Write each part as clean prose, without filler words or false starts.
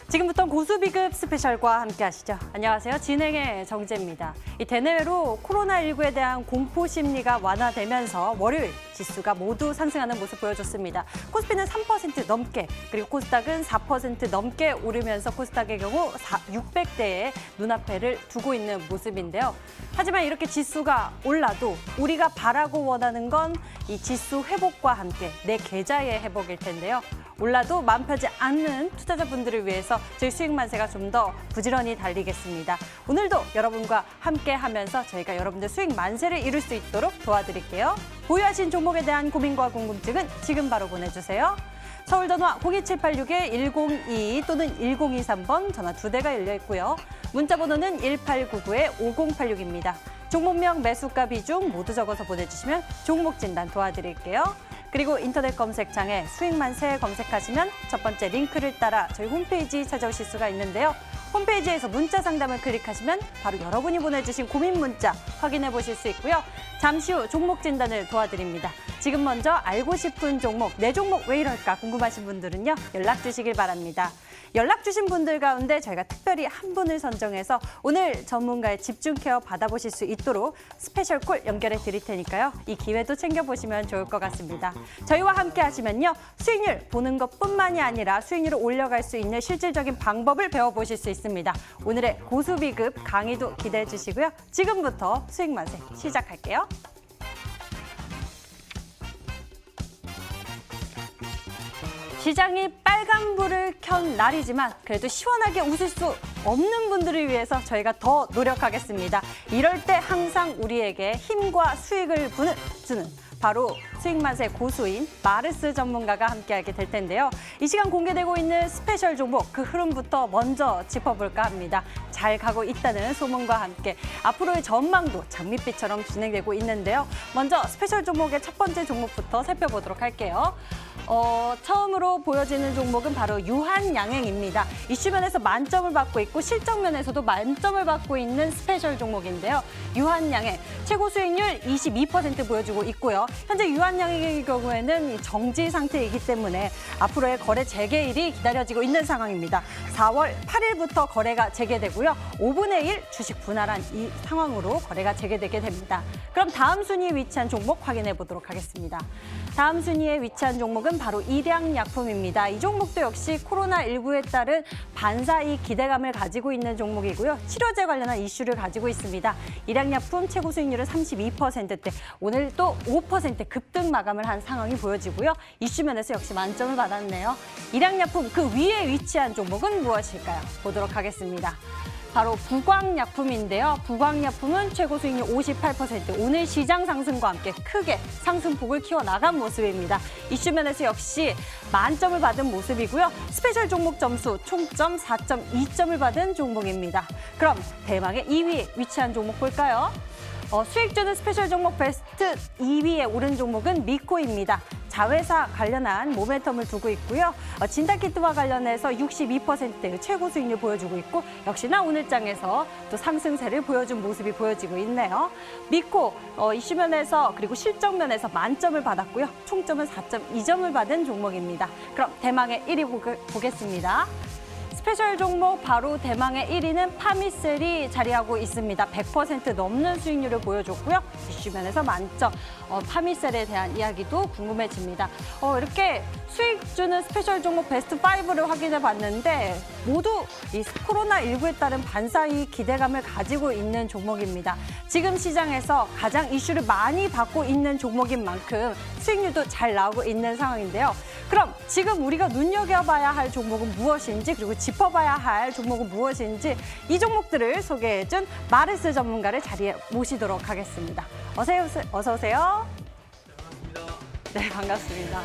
지금부터 고수비급 스페셜과 함께 하시죠. 안녕하세요. 진행의 정재입니다. 이 대내외로 코로나19에 대한 공포 심리가 완화되면서 월요일 지수가 모두 상승하는 모습 보여줬습니다. 코스피는 3% 넘게, 그리고 코스닥은 4% 넘게 오르면서 코스닥의 경우 600대의 눈앞에를 두고 있는 모습인데요. 하지만 이렇게 지수가 올라도 우리가 바라고 원하는 건 이 지수 회복과 함께 내 계좌의 회복일 텐데요. 올라도 마음 편하지 않는 투자자분들을 위해서 저희 수익 만세가 좀 더 부지런히 달리겠습니다. 오늘도 여러분과 함께 하면서 저희가 여러분들 수익 만세를 이룰 수 있도록 도와드릴게요. 보유하신 종목에 대한 고민과 궁금증은 지금 바로 보내주세요. 서울전화 02786-1022 또는 1023번 전화 2대가 열려 있고요. 문자번호는 1899-5086입니다. 종목명, 매수가 비중 모두 적어서 보내주시면 종목 진단 도와드릴게요. 그리고 인터넷 검색창에 수익만세 검색하시면 첫 번째 링크를 따라 저희 홈페이지 찾아오실 수가 있는데요. 홈페이지에서 문자 상담을 클릭하시면 바로 여러분이 보내주신 고민 문자 확인해 보실 수 있고요. 잠시 후 종목 진단을 도와드립니다. 지금 먼저 알고 싶은 종목, 내 종목 왜 이럴까 궁금하신 분들은요. 연락 주시길 바랍니다. 연락 주신 분들 가운데 저희가 특별히 한 분을 선정해서 오늘 전문가의 집중 케어 받아보실 수 있도록 스페셜 콜 연결해 드릴 테니까요. 이 기회도 챙겨보시면 좋을 것 같습니다. 저희와 함께 하시면요. 수익률 보는 것뿐만이 아니라 수익률을 올려갈 수 있는 실질적인 방법을 배워보실 수 있습니다. 오늘의 고수비급 강의도 기대해 주시고요. 지금부터 수익 만세 시작할게요. 시장이 빨간불을 켠 날이지만 그래도 시원하게 웃을 수 없는 분들을 위해서 저희가 더 노력하겠습니다. 이럴 때 항상 우리에게 힘과 수익을 주는 바로 수익만세 고수인 마르스 전문가가 함께하게 될 텐데요. 이 시간 공개되고 있는 스페셜 종목 그 흐름부터 먼저 짚어볼까 합니다. 잘 가고 있다는 소문과 함께 앞으로의 전망도 장밋빛처럼 진행되고 있는데요. 먼저 스페셜 종목의 첫 번째 종목부터 살펴보도록 할게요. 처음으로 보여지는 종목은 바로 유한양행입니다. 이슈면에서 만점을 받고 있고 실적면에서도 만점을 받고 있는 스페셜 종목인데요. 유한양행 최고 수익률 22% 보여주고 있고요. 현재 유한양행의 경우에는 정지 상태이기 때문에 앞으로의 거래 재개일이 기다려지고 있는 상황입니다. 4월 8일부터 거래가 재개되고요. 5분의 1 주식 분할한 이 상황으로 거래가 재개되게 됩니다. 그럼 다음 순위에 위치한 종목 확인해 보도록 하겠습니다. 다음 순위에 위치한 종목은 바로 일양약품입니다. 이 종목도 역시 코로나19에 따른 반사이익 기대감을 가지고 있는 종목이고요. 치료제 관련한 이슈를 가지고 있습니다. 일양약품 최고 수익률은 32%대, 오늘 또 5% 급등 마감을 한 상황이 보여지고요. 이슈면에서 역시 만점을 받았네요. 일양약품 그 위에 위치한 종목은 무엇일까요? 보도록 하겠습니다. 바로 부광약품인데요. 부광약품은 최고 수익률 58%, 오늘 시장 상승과 함께 크게 상승폭을 키워나간 모습입니다. 이슈면에서 역시 만점을 받은 모습이고요. 스페셜 종목 점수 총점 4.2점을 받은 종목입니다. 그럼 대망의 2위에 위치한 종목 볼까요? 수익 주는 스페셜 종목 베스트 2위에 오른 종목은 미코입니다. 자회사 관련한 모멘텀을 두고 있고요. 진단키트와 관련해서 62%의 최고 수익률 보여주고 있고 역시나 오늘장에서 또 상승세를 보여준 모습이 보여지고 있네요. 미코 이슈면에서 그리고 실적면에서 만점을 받았고요. 총점은 4.2점을 받은 종목입니다. 그럼 대망의 1위 보겠습니다. 스페셜 종목 바로 대망의 1위는 파미셀이 자리하고 있습니다. 100% 넘는 수익률을 보여줬고요. 이슈면에서 만점. 파미셀에 대한 이야기도 궁금해집니다. 이렇게 수익 주는 스페셜 종목 베스트 5를 확인해 봤는데 모두 이 코로나19에 따른 반사이익 기대감을 가지고 있는 종목입니다. 지금 시장에서 가장 이슈를 많이 받고 있는 종목인 만큼 수익률도 잘 나오고 있는 상황인데요. 그럼 지금 우리가 눈여겨봐야 할 종목은 무엇인지 그리고 짚어봐야 할 종목은 무엇인지 이 종목들을 소개해준 마르스 전문가를 자리에 모시도록 하겠습니다. 어서 오세요. 네, 반갑습니다.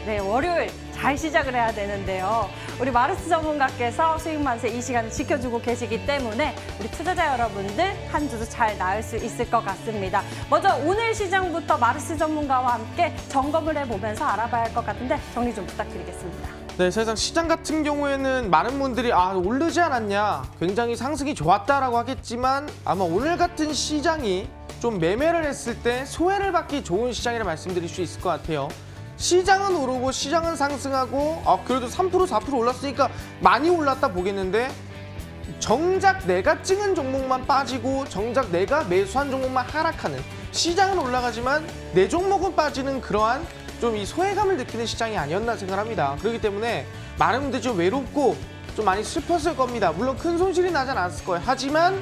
네, 월요일 잘 시작을 해야 되는데요. 우리 마르스 전문가께서 수익 만세 이 시간을 지켜주고 계시기 때문에 우리 투자자 여러분들 한 주도 잘 나을 수 있을 것 같습니다. 먼저 오늘 시장부터 마르스 전문가와 함께 점검을 해보면서 알아봐야 할 것 같은데 정리 좀 부탁드리겠습니다. 네, 사실상 시장 같은 경우에는 많은 분들이 오르지 않았냐, 굉장히 상승이 좋았다라고 하겠지만 아마 오늘 같은 시장이 좀 매매를 했을 때 소외를 받기 좋은 시장이라 말씀드릴 수 있을 것 같아요. 시장은 오르고 시장은 상승하고 그래도 3% 4% 올랐으니까 많이 올랐다 보겠는데 정작 내가 찍은 종목만 빠지고 정작 내가 매수한 종목만 하락하는, 시장은 올라가지만 내 종목은 빠지는 그러한 좀 이 소외감을 느끼는 시장이 아니었나 생각합니다. 그렇기 때문에 많은 분들이 좀 외롭고 좀 많이 슬펐을 겁니다. 물론 큰 손실이 나지 않았을 거예요. 하지만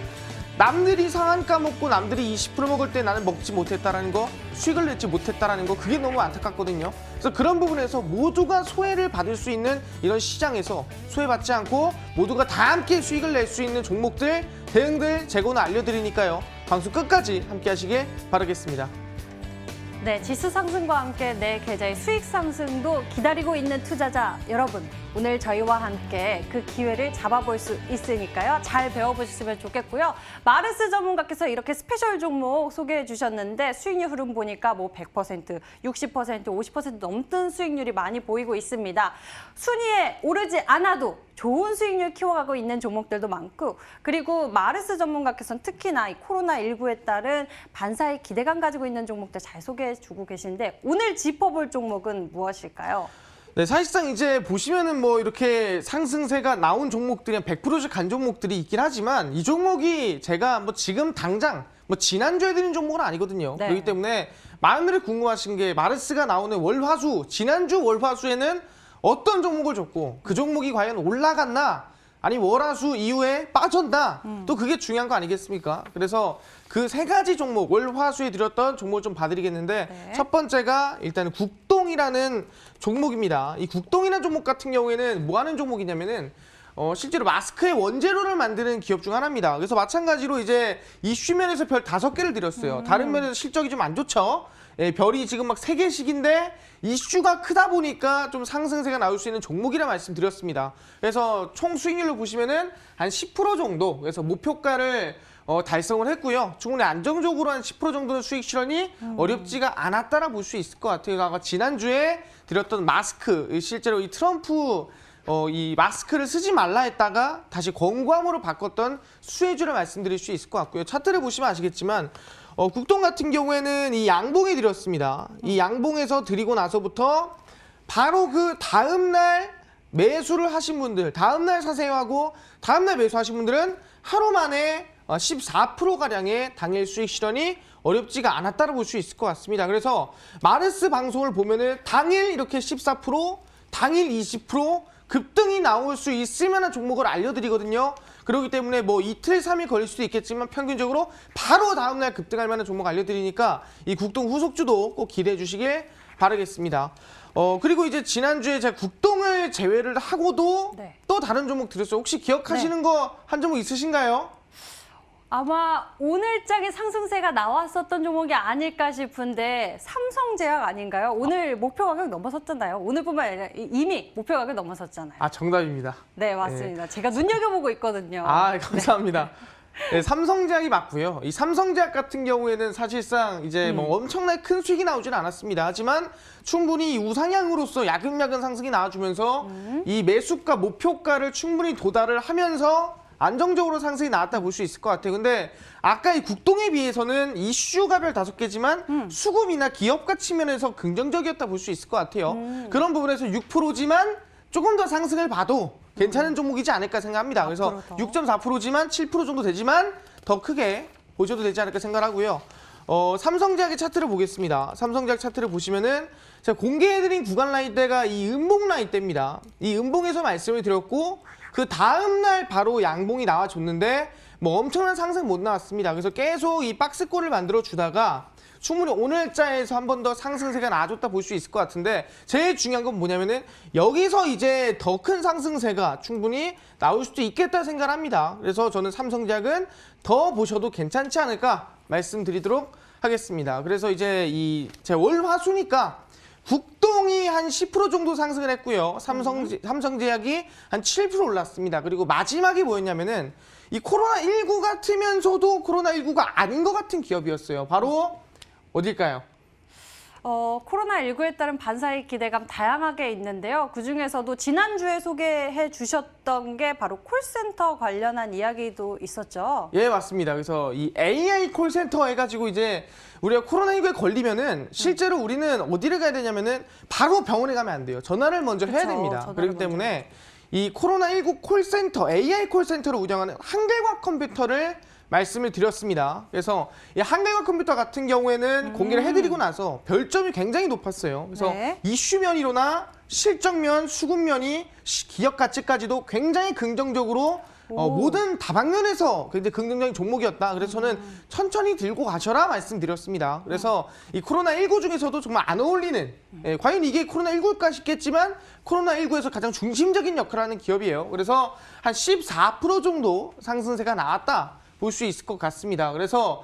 남들이 상한가 먹고 남들이 20% 먹을 때 나는 먹지 못했다라는 거, 수익을 내지 못했다라는 거, 그게 너무 안타깝거든요. 그래서 그런 부분에서 모두가 소외를 받을 수 있는 이런 시장에서 소외받지 않고 모두가 다 함께 수익을 낼 수 있는 종목들, 대응들 제공을 알려드리니까요. 방송 끝까지 함께 하시길 바라겠습니다. 네, 지수 상승과 함께 내 계좌의 수익 상승도 기다리고 있는 투자자 여러분, 오늘 저희와 함께 그 기회를 잡아볼 수 있으니까요. 잘 배워보셨으면 좋겠고요. 마르스 전문가께서 이렇게 스페셜 종목 소개해 주셨는데 수익률 흐름 보니까 뭐 100%, 60%, 50% 넘는 수익률이 많이 보이고 있습니다. 순위에 오르지 않아도 좋은 수익률 키워가고 있는 종목들도 많고, 그리고 마르스 전문가께서는 특히나 이 코로나19에 따른 반사의 기대감 가지고 있는 종목들 잘 소개해 주고 계신데 오늘 짚어볼 종목은 무엇일까요? 네, 사실상 이제 보시면은 뭐 이렇게 상승세가 나온 종목들이 100%씩 간 종목들이 있긴 하지만 이 종목이 제가 뭐 지금 당장 뭐 지난주에 드린 종목은 아니거든요. 네. 그렇기 때문에 많은 분들이 궁금하신 게 마르스가 나오는 월화수, 지난주 월화수에는 어떤 종목을 줬고 그 종목이 과연 올라갔나 아니면 월화수 이후에 빠졌나, 또 그게 중요한 거 아니겠습니까? 그래서 그 세 가지 종목, 월화수에 드렸던 종목을 좀 봐드리겠는데 네. 첫 번째가 일단 국동이라는 종목입니다. 이 국동이라는 종목 같은 경우에는 뭐 하는 종목이냐면은 실제로 마스크의 원재료를 만드는 기업 중 하나입니다. 그래서 마찬가지로 이제 이슈 면에서 별 5개를 드렸어요. 다른 면에서 실적이 좀 안 좋죠. 예, 별이 지금 막 3개씩인데 이슈가 크다 보니까 좀 상승세가 나올 수 있는 종목이라 말씀드렸습니다. 그래서 총 수익률로 보시면은 한 10% 정도, 그래서 목표가를 달성을 했고요. 충분히 안정적으로 한 10% 정도는 수익 실현이 어렵지가 않았다라 볼 수 있을 것 같아요. 아까 지난주에 드렸던 마스크, 실제로 이 트럼프 이 마스크를 쓰지 말라 했다가 다시 권고함으로 바꿨던 수혜주를 말씀드릴 수 있을 것 같고요. 차트를 보시면 아시겠지만 국동 같은 경우에는 이 양봉에 드렸습니다. 이 양봉에서 드리고 나서부터 바로 그 다음날 매수를 하신 분들, 다음날 사세요 하고 다음날 매수하신 분들은 하루 만에 14%가량의 당일 수익 실현이 어렵지가 않았다고 볼 수 있을 것 같습니다. 그래서 마르스 방송을 보면은 당일 이렇게 14%, 당일 20% 급등이 나올 수 있을 만한 종목을 알려드리거든요. 그렇기 때문에 뭐 이틀, 3일 걸릴 수도 있겠지만 평균적으로 바로 다음날 급등할 만한 종목 알려드리니까 이 국동 후속주도 꼭 기대해 주시길 바라겠습니다. 그리고 이제 지난주에 제가 국동을 제외를 하고도 네. 또 다른 종목 드렸어요. 혹시 기억하시는 거 한 종목 있으신가요? 아마 오늘장에 상승세가 나왔었던 종목이 아닐까 싶은데 삼성제약 아닌가요? 오늘 목표 가격 넘어섰잖아요. 오늘뿐만 아니라 이미 목표 가격 넘어섰잖아요. 정답입니다. 네, 맞습니다. 제가 눈여겨보고 있거든요. 감사합니다. 네, 삼성제약이 맞고요. 이 삼성제약 같은 경우에는 사실상 이제 뭐 엄청나게 큰 수익이 나오지는 않았습니다. 하지만 충분히 우상향으로서 야금야금 상승이 나와주면서 이 매수가 목표가를 충분히 도달을 하면서 안정적으로 상승이 나왔다 볼 수 있을 것 같아요. 근데 아까 이 국동에 비해서는 이슈가 별 5개지만 수급이나 기업가 측면에서 긍정적이었다 볼 수 있을 것 같아요. 그런 부분에서 6%지만 조금 더 상승을 봐도 괜찮은 종목이지 않을까 생각합니다. 그래서 6.4%지만 7% 정도 되지만 더 크게 보셔도 되지 않을까 생각하고요. 삼성제약의 차트를 보겠습니다. 삼성제약 차트를 보시면은 제가 공개해드린 구간 라인대가 이 음봉 라인대입니다. 이 음봉에서 말씀을 드렸고 그 다음날 바로 양봉이 나와줬는데 뭐 엄청난 상승 못 나왔습니다. 그래서 계속 이 박스꼴을 만들어 주다가 충분히 오늘자에서 한 번 더 상승세가 나와줬다 볼 수 있을 것 같은데 제일 중요한 건 뭐냐면은 여기서 이제 더 큰 상승세가 충분히 나올 수도 있겠다 생각합니다. 그래서 저는 삼성제약은 더 보셔도 괜찮지 않을까 말씀드리도록 하겠습니다. 그래서 이제 제 월화수니까 국동이 한 10% 정도 상승을 했고요. 삼성제약이 한 7% 올랐습니다. 그리고 마지막이 뭐였냐면은 이 코로나19 같으면서도 코로나19가 아닌 것 같은 기업이었어요. 바로 어딜까요? 코로나19에 따른 반사익 기대감 다양하게 있는데요. 그중에서도 지난주에 소개해 주셨던 게 바로 콜센터 관련한 이야기도 있었죠. 예, 맞습니다. 그래서 이 AI 콜센터 해가지고 이제 우리가 코로나19에 걸리면은 실제로 우리는 어디를 가야 되냐면은 바로 병원에 가면 안 돼요. 전화를 먼저 해야 그쵸, 됩니다. 전화를 그렇기 먼저 때문에 이 코로나19 콜센터, AI 콜센터를 운영하는 한글과 컴퓨터를 말씀을 드렸습니다. 그래서 이 한글과 컴퓨터 같은 경우에는 공개를 해드리고 나서 별점이 굉장히 높았어요. 그래서 네. 이슈 면이로나 실적면, 수급면이 기업 가치까지도 굉장히 긍정적으로 모든 다방면에서 굉장히 긍정적인 종목이었다. 그래서 저는 천천히 들고 가셔라 말씀드렸습니다. 그래서 이 코로나19 중에서도 정말 안 어울리는, 과연 이게 코로나19일까 싶겠지만 코로나19에서 가장 중심적인 역할을 하는 기업이에요. 그래서 한 14% 정도 상승세가 나왔다 볼 수 있을 것 같습니다. 그래서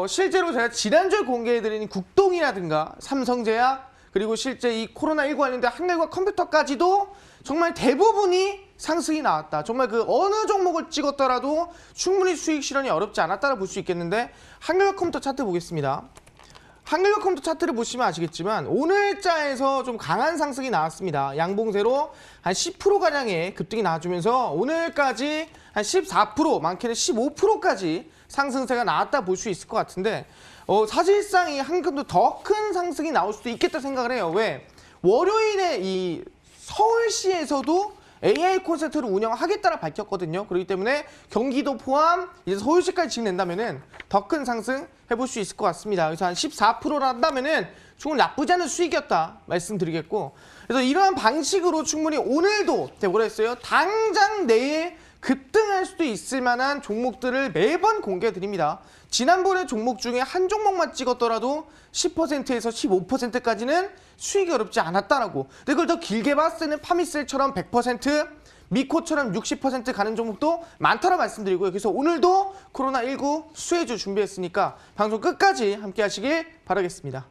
실제로 제가 지난주에 공개해드린 국동이라든가 삼성제약, 그리고 실제 이 코로나19 관련된 한글과 컴퓨터까지도 정말 대부분이 상승이 나왔다. 정말 그 어느 종목을 찍었더라도 충분히 수익 실현이 어렵지 않았다고 볼 수 있겠는데, 한글과 컴퓨터 차트 보겠습니다. 한글과 컴퓨터 차트를 보시면 아시겠지만 오늘자에서 좀 강한 상승이 나왔습니다. 양봉세로 한 10%가량의 급등이 나와주면서 오늘까지 한 14%, 많게는 15%까지 상승세가 나왔다 볼 수 있을 것 같은데, 사실상 이 한금도 더 큰 상승이 나올 수도 있겠다 생각을 해요. 왜? 월요일에 이 서울시에서도 AI 콜센터를 운영하겠다라 밝혔거든요. 그렇기 때문에 경기도 포함 이제 서울시까지 진행된다면은 더 큰 상승 해볼 수 있을 것 같습니다. 그래서 한 14%라 한다면은 조금 나쁘지 않은 수익이었다 말씀드리겠고, 그래서 이러한 방식으로 충분히 오늘도 뭐라 했어요? 당장 내일 급등할 수도 있을 만한 종목들을 매번 공개해 드립니다. 지난번에 종목 중에 한 종목만 찍었더라도 10%에서 15%까지는 수익이 어렵지 않았다라고. 근데 그걸 더 길게 봤을 때는 파미셀처럼 100%, 미코처럼 60% 가는 종목도 많다고 말씀드리고요. 그래서 오늘도 코로나19 수혜주 준비했으니까 방송 끝까지 함께 하시길 바라겠습니다.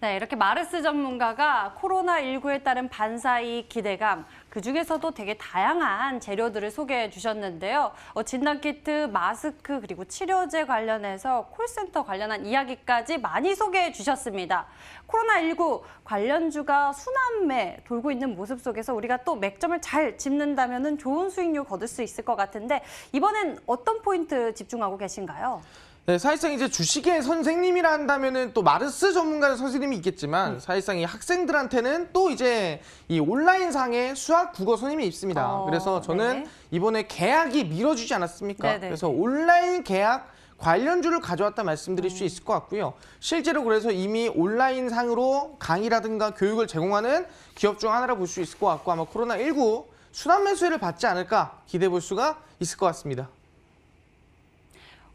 네, 이렇게 마르스 전문가가 코로나19에 따른 반사이익 기대감, 그중에서도 되게 다양한 재료들을 소개해 주셨는데요. 진단키트, 마스크, 그리고 치료제 관련해서 콜센터 관련한 이야기까지 많이 소개해 주셨습니다. 코로나19 관련주가 순환매 돌고 있는 모습 속에서 우리가 또 맥점을 잘 짚는다면 좋은 수익률 거둘 수 있을 것 같은데, 이번엔 어떤 포인트 집중하고 계신가요? 네, 사실상 이제 주식의 선생님이라 한다면은 또 마르스 전문가의 선생님이 있겠지만, 사실상 이 학생들한테는 또 이제 이 온라인상의 수학 국어 선생님이 있습니다. 그래서 저는 네. 이번에 계약이 미뤄지지 않았습니까? 네네. 그래서 온라인 계약 관련주를 가져왔다 말씀드릴 수 있을 것 같고요. 실제로 그래서 이미 온라인상으로 강의라든가 교육을 제공하는 기업 중 하나라 볼 수 있을 것 같고, 아마 코로나19 순환 매수회를 받지 않을까 기대해 볼 수가 있을 것 같습니다.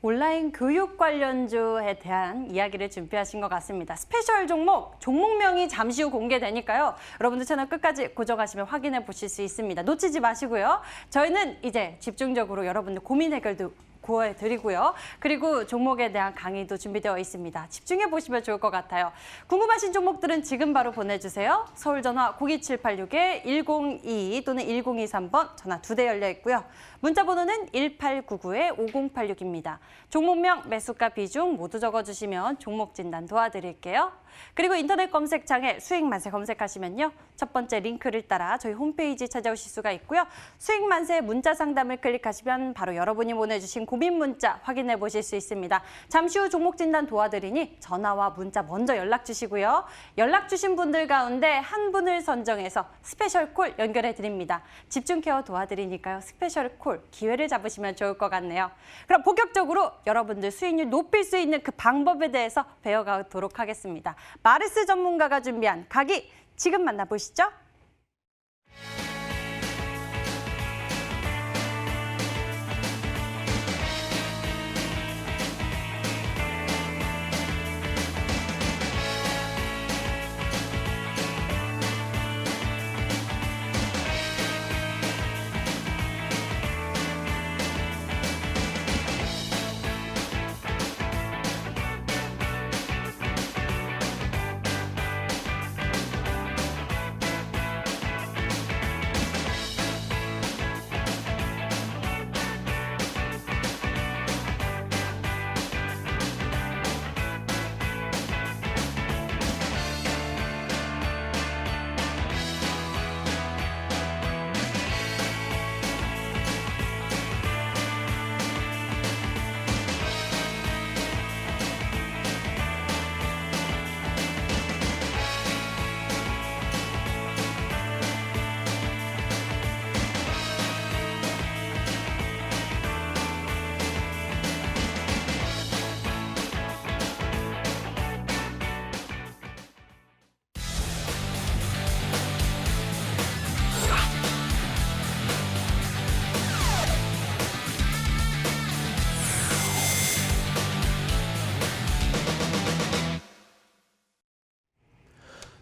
온라인 교육 관련주에 대한 이야기를 준비하신 것 같습니다. 스페셜 종목명이 잠시 후 공개되니까요. 여러분들 채널 끝까지 고정하시면 확인해 보실 수 있습니다. 놓치지 마시고요. 저희는 이제 집중적으로 여러분들 고민 해결도 구해드리고요. 그리고 종목에 대한 강의도 준비되어 있습니다. 집중해 보시면 좋을 것 같아요. 궁금하신 종목들은 지금 바로 보내주세요. 서울전화 02786-1022 또는 1023번 전화 2대 열려 있고요. 문자 번호는 1899-5086입니다. 종목명, 매수가, 비중 모두 적어주시면 종목 진단 도와드릴게요. 그리고 인터넷 검색창에 수익만세 검색하시면요. 첫 번째 링크를 따라 저희 홈페이지 찾아오실 수가 있고요. 수익만세 문자 상담을 클릭하시면 바로 여러분이 보내주신 고민 문자 확인해 보실 수 있습니다. 잠시 후 종목 진단 도와드리니 전화와 문자 먼저 연락 주시고요. 연락 주신 분들 가운데 한 분을 선정해서 스페셜 콜 연결해 드립니다. 집중 케어 도와드리니까요. 스페셜 콜 기회를 잡으시면 좋을 것 같네요. 그럼 본격적으로 여러분들 수익률 높일 수 있는 그 방법에 대해서 배워가도록 하겠습니다. 마르스 전문가가 준비한 강의 지금 만나보시죠.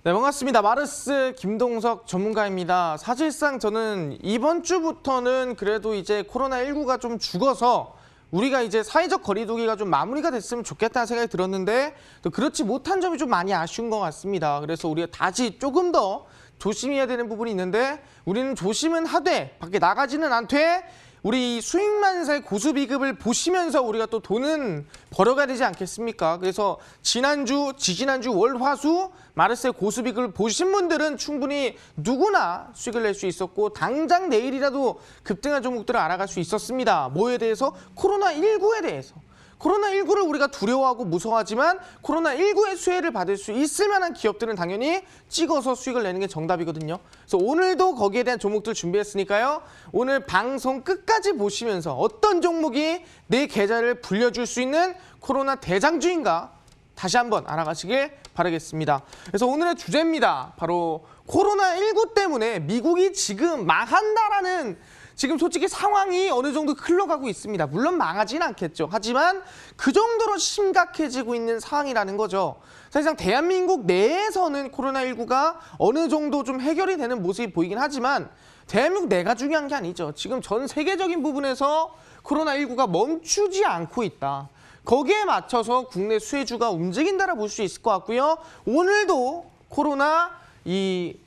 네, 반갑습니다. 마르스 김동석 전문가입니다. 사실상 저는 이번 주부터는 그래도 이제 코로나19가 좀 죽어서 우리가 이제 사회적 거리두기가 좀 마무리가 됐으면 좋겠다는 생각이 들었는데 또 그렇지 못한 점이 좀 많이 아쉬운 것 같습니다. 그래서 우리가 다시 조금 더 조심해야 되는 부분이 있는데 우리는 조심은 하되 밖에 나가지는 않되 우리 수익만세 고수비급을 보시면서 우리가 또 돈은 벌어가야 되지 않겠습니까? 그래서 지난주, 지지난주 월, 화, 수 마르세 고수비급을 보신 분들은 충분히 누구나 수익을 낼 수 있었고 당장 내일이라도 급등한 종목들을 알아갈 수 있었습니다. 뭐에 대해서? 코로나19에 대해서. 코로나19를 우리가 두려워하고 무서워하지만 코로나19의 수혜를 받을 수 있을 만한 기업들은 당연히 찍어서 수익을 내는 게 정답이거든요. 그래서 오늘도 거기에 대한 종목들 준비했으니까요. 오늘 방송 끝까지 보시면서 어떤 종목이 내 계좌를 불려줄 수 있는 코로나 대장주인가 다시 한번 알아가시길 바라겠습니다. 그래서 오늘의 주제입니다. 바로 코로나19 때문에 미국이 지금 망한다라는 지금 솔직히 상황이 어느 정도 흘러가고 있습니다. 물론 망하진 않겠죠. 하지만 그 정도로 심각해지고 있는 상황이라는 거죠. 사실상 대한민국 내에서는 코로나19가 어느 정도 좀 해결이 되는 모습이 보이긴 하지만 대한민국 내가 중요한 게 아니죠. 지금 전 세계적인 부분에서 코로나19가 멈추지 않고 있다. 거기에 맞춰서 국내 수혜주가 움직인다라 볼 수 있을 것 같고요. 오늘도 코로나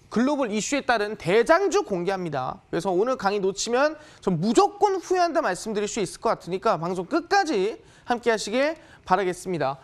글로벌 이슈에 따른 대장주 공개합니다. 그래서 오늘 강의 놓치면 전 무조건 후회한다 말씀드릴 수 있을 것 같으니까 방송 끝까지 함께 하시길 바라겠습니다.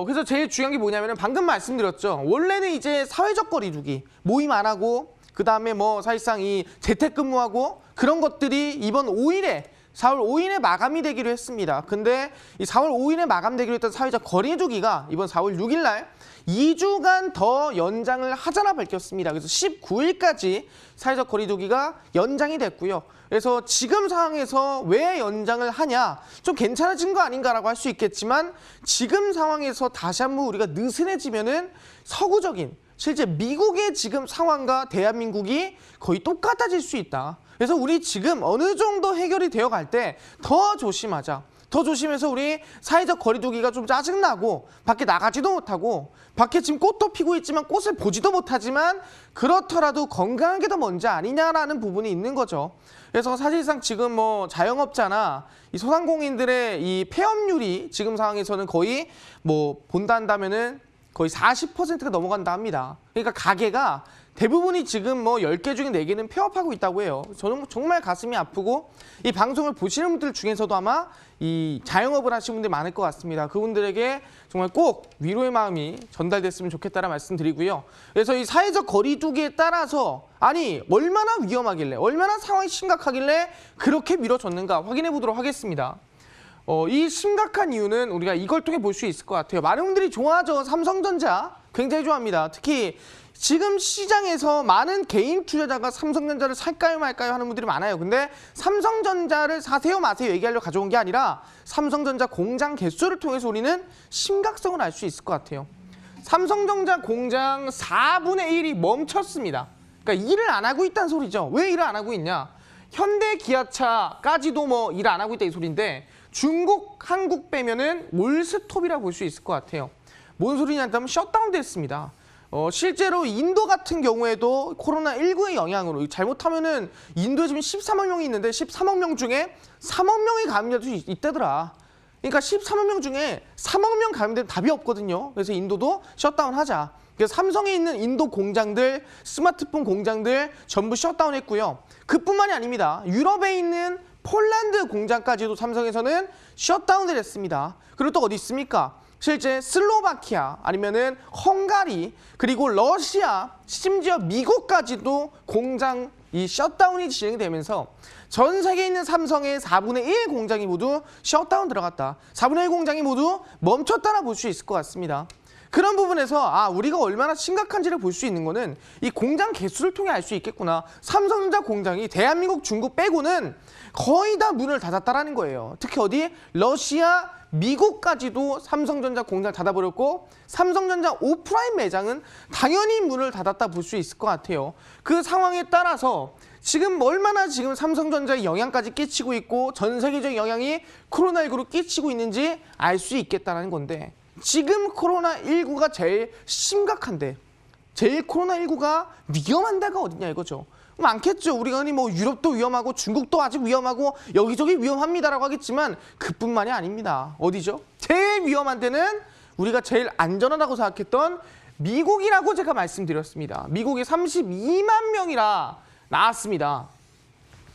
그래서 제일 중요한 게 뭐냐면 방금 말씀드렸죠. 원래는 이제 사회적 거리두기, 모임 안 하고 그다음에 뭐 사실상 이 재택근무하고 그런 것들이 이번 5일에 4월 5일에 마감이 되기로 했습니다. 근데 이 4월 5일에 마감되기로 했던 사회적 거리두기가 이번 4월 6일 날 2주간 더 연장을 하자라 밝혔습니다. 그래서 19일까지 사회적 거리두기가 연장이 됐고요. 그래서 지금 상황에서 왜 연장을 하냐? 좀 괜찮아진 거 아닌가라고 할 수 있겠지만 지금 상황에서 다시 한번 우리가 느슨해지면은 서구적인 실제 미국의 지금 상황과 대한민국이 거의 똑같아질 수 있다. 그래서 우리 지금 어느 정도 해결이 되어 갈 때 더 조심하자. 더 조심해서 우리 사회적 거리두기가 좀 짜증나고 밖에 나가지도 못하고 밖에 지금 꽃도 피고 있지만 꽃을 보지도 못하지만 그렇더라도 건강한 게 더 먼저 아니냐라는 부분이 있는 거죠. 그래서 사실상 지금 뭐 자영업자나 이 소상공인들의 이 폐업률이 지금 상황에서는 거의 뭐 본다 한다면은 거의 40%가 넘어간다 합니다. 그러니까 가게가 대부분이 지금 뭐 10개 중에 4개는 폐업하고 있다고 해요. 저는 정말 가슴이 아프고 이 방송을 보시는 분들 중에서도 아마 이 자영업을 하시는 분들이 많을 것 같습니다. 그분들에게 정말 꼭 위로의 마음이 전달됐으면 좋겠다는 말씀드리고요. 그래서 이 사회적 거리두기에 따라서 아니 얼마나 위험하길래 얼마나 상황이 심각하길래 그렇게 미뤄졌는가 확인해 보도록 하겠습니다. 이 심각한 이유는 우리가 이걸 통해 볼 수 있을 것 같아요. 많은 분들이 좋아하죠. 삼성전자 굉장히 좋아합니다. 특히 지금 시장에서 많은 개인 투자자가 삼성전자를 살까요 말까요 하는 분들이 많아요. 근데 삼성전자를 사세요 마세요 얘기하려고 가져온 게 아니라 삼성전자 공장 개수를 통해서 우리는 심각성을 알 수 있을 것 같아요. 삼성전자 공장 4분의 1이 멈췄습니다. 그러니까 일을 안 하고 있다는 소리죠. 왜 일을 안 하고 있냐? 현대 기아차까지도 뭐 일 안 하고 있다 이 소리인데 중국, 한국 빼면은 올스톱이라 볼 수 있을 것 같아요. 뭔 소리냐 하면 셧다운 됐습니다. 실제로 인도 같은 경우에도 코로나19의 영향으로 잘못하면은 인도에 지금 13억 명이 있는데 13억 명 중에 3억 명이 감염될 수 있다더라. 그러니까 13억 명 중에 3억 명 감염되면 답이 없거든요. 그래서 인도도 셧다운 하자. 그래서 삼성에 있는 인도 공장들, 스마트폰 공장들 전부 셧다운했고요. 그뿐만이 아닙니다. 유럽에 있는 폴란드 공장까지도 삼성에서는 셧다운을 했습니다. 그리고 또 어디 있습니까? 실제 슬로바키아 아니면은 헝가리 그리고 러시아 심지어 미국까지도 공장 이 셧다운이 진행되면서 전 세계에 있는 삼성의 4분의 1 공장이 모두 셧다운 들어갔다. 4분의 1 공장이 모두 멈췄다라 볼 수 있을 것 같습니다. 그런 부분에서 우리가 얼마나 심각한지를 볼 수 있는 거는 이 공장 개수를 통해 알 수 있겠구나. 삼성전자 공장이 대한민국, 중국 빼고는 거의 다 문을 닫았다라는 거예요. 특히 어디? 러시아, 미국까지도 삼성전자 공장 닫아버렸고 삼성전자 오프라인 매장은 당연히 문을 닫았다 볼 수 있을 것 같아요. 그 상황에 따라서 지금 얼마나 지금 삼성전자에 영향까지 끼치고 있고 전 세계적 영향이 코로나19로 끼치고 있는지 알 수 있겠다는 건데 지금 코로나19가 제일 심각한데 제일 코로나19가 위험한 데가 어디냐 이거죠. 많겠죠. 우리가 흔히 뭐 유럽도 위험하고 중국도 아직 위험하고 여기저기 위험합니다라고 하겠지만 그뿐만이 아닙니다. 어디죠? 제일 위험한 데는 우리가 제일 안전하다고 생각했던 미국이라고 제가 말씀드렸습니다. 미국이 32만 명이라 나왔습니다.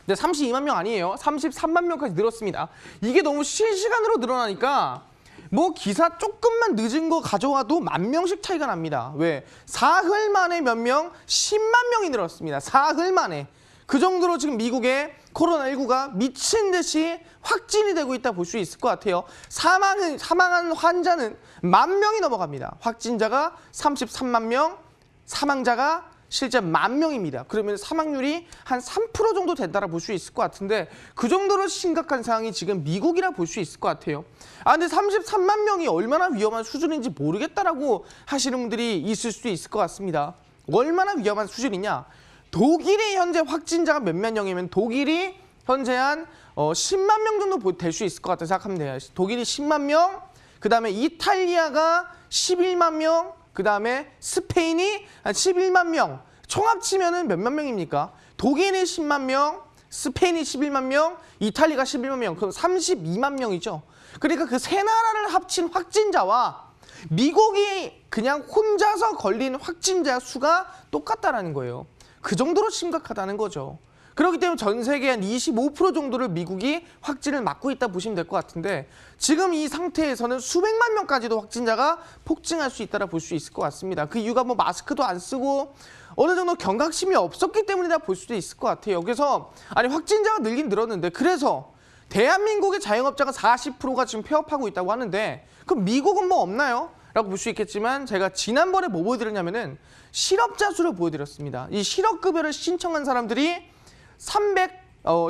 근데 32만 명 아니에요. 33만 명까지 늘었습니다. 이게 너무 실시간으로 늘어나니까 뭐 기사 조금만 늦은 거 가져와도 10,000명씩 차이가 납니다. 왜? 사흘 만에 몇 명? 10만 명이 늘었습니다. 사흘 만에. 그 정도로 지금 미국의 코로나19가 미친 듯이 확진이 되고 있다 볼 수 있을 것 같아요. 사망한 환자는 10,000명이 넘어갑니다. 확진자가 33만 명, 사망자가 실제 10,000명입니다. 그러면 사망률이 한 3% 정도 된다라 볼 수 있을 것 같은데 그 정도로 심각한 상황이 지금 미국이라 볼 수 있을 것 같아요. 근데 33만 명이 얼마나 위험한 수준인지 모르겠다라고 하시는 분들이 있을 수도 있을 것 같습니다. 얼마나 위험한 수준이냐? 독일이 현재 확진자가 몇몇 명이면 독일이 현재 한 10만 명 정도 될 수 있을 것 같다 생각하면 돼요. 독일이 10만 명, 그 다음에 이탈리아가 11만 명, 그 다음에 스페인이 한 11만 명. 총 합치면은 몇만 명입니까? 독일이 10만 명, 스페인이 11만 명, 이탈리아가 11만 명. 그럼 32만 명이죠. 그러니까 그 세 나라를 합친 확진자와 미국이 그냥 혼자서 걸린 확진자 수가 똑같다라는 거예요. 그 정도로 심각하다는 거죠. 그렇기 때문에 전 세계 한 25% 정도를 미국이 확진을 막고 있다 보시면 될 것 같은데 지금 이 상태에서는 수백만 명까지도 확진자가 폭증할 수 있다라 볼 수 있을 것 같습니다. 그 이유가 뭐 마스크도 안 쓰고 어느 정도 경각심이 없었기 때문이다 볼 수도 있을 것 같아요. 그래서 아니 확진자가 늘긴 늘었는데 그래서 대한민국의 자영업자가 40%가 지금 폐업하고 있다고 하는데 그럼 미국은 뭐 없나요? 라고 볼 수 있겠지만 제가 지난번에 뭐 보여드렸냐면은 실업자 수를 보여드렸습니다. 이 실업급여를 신청한 사람들이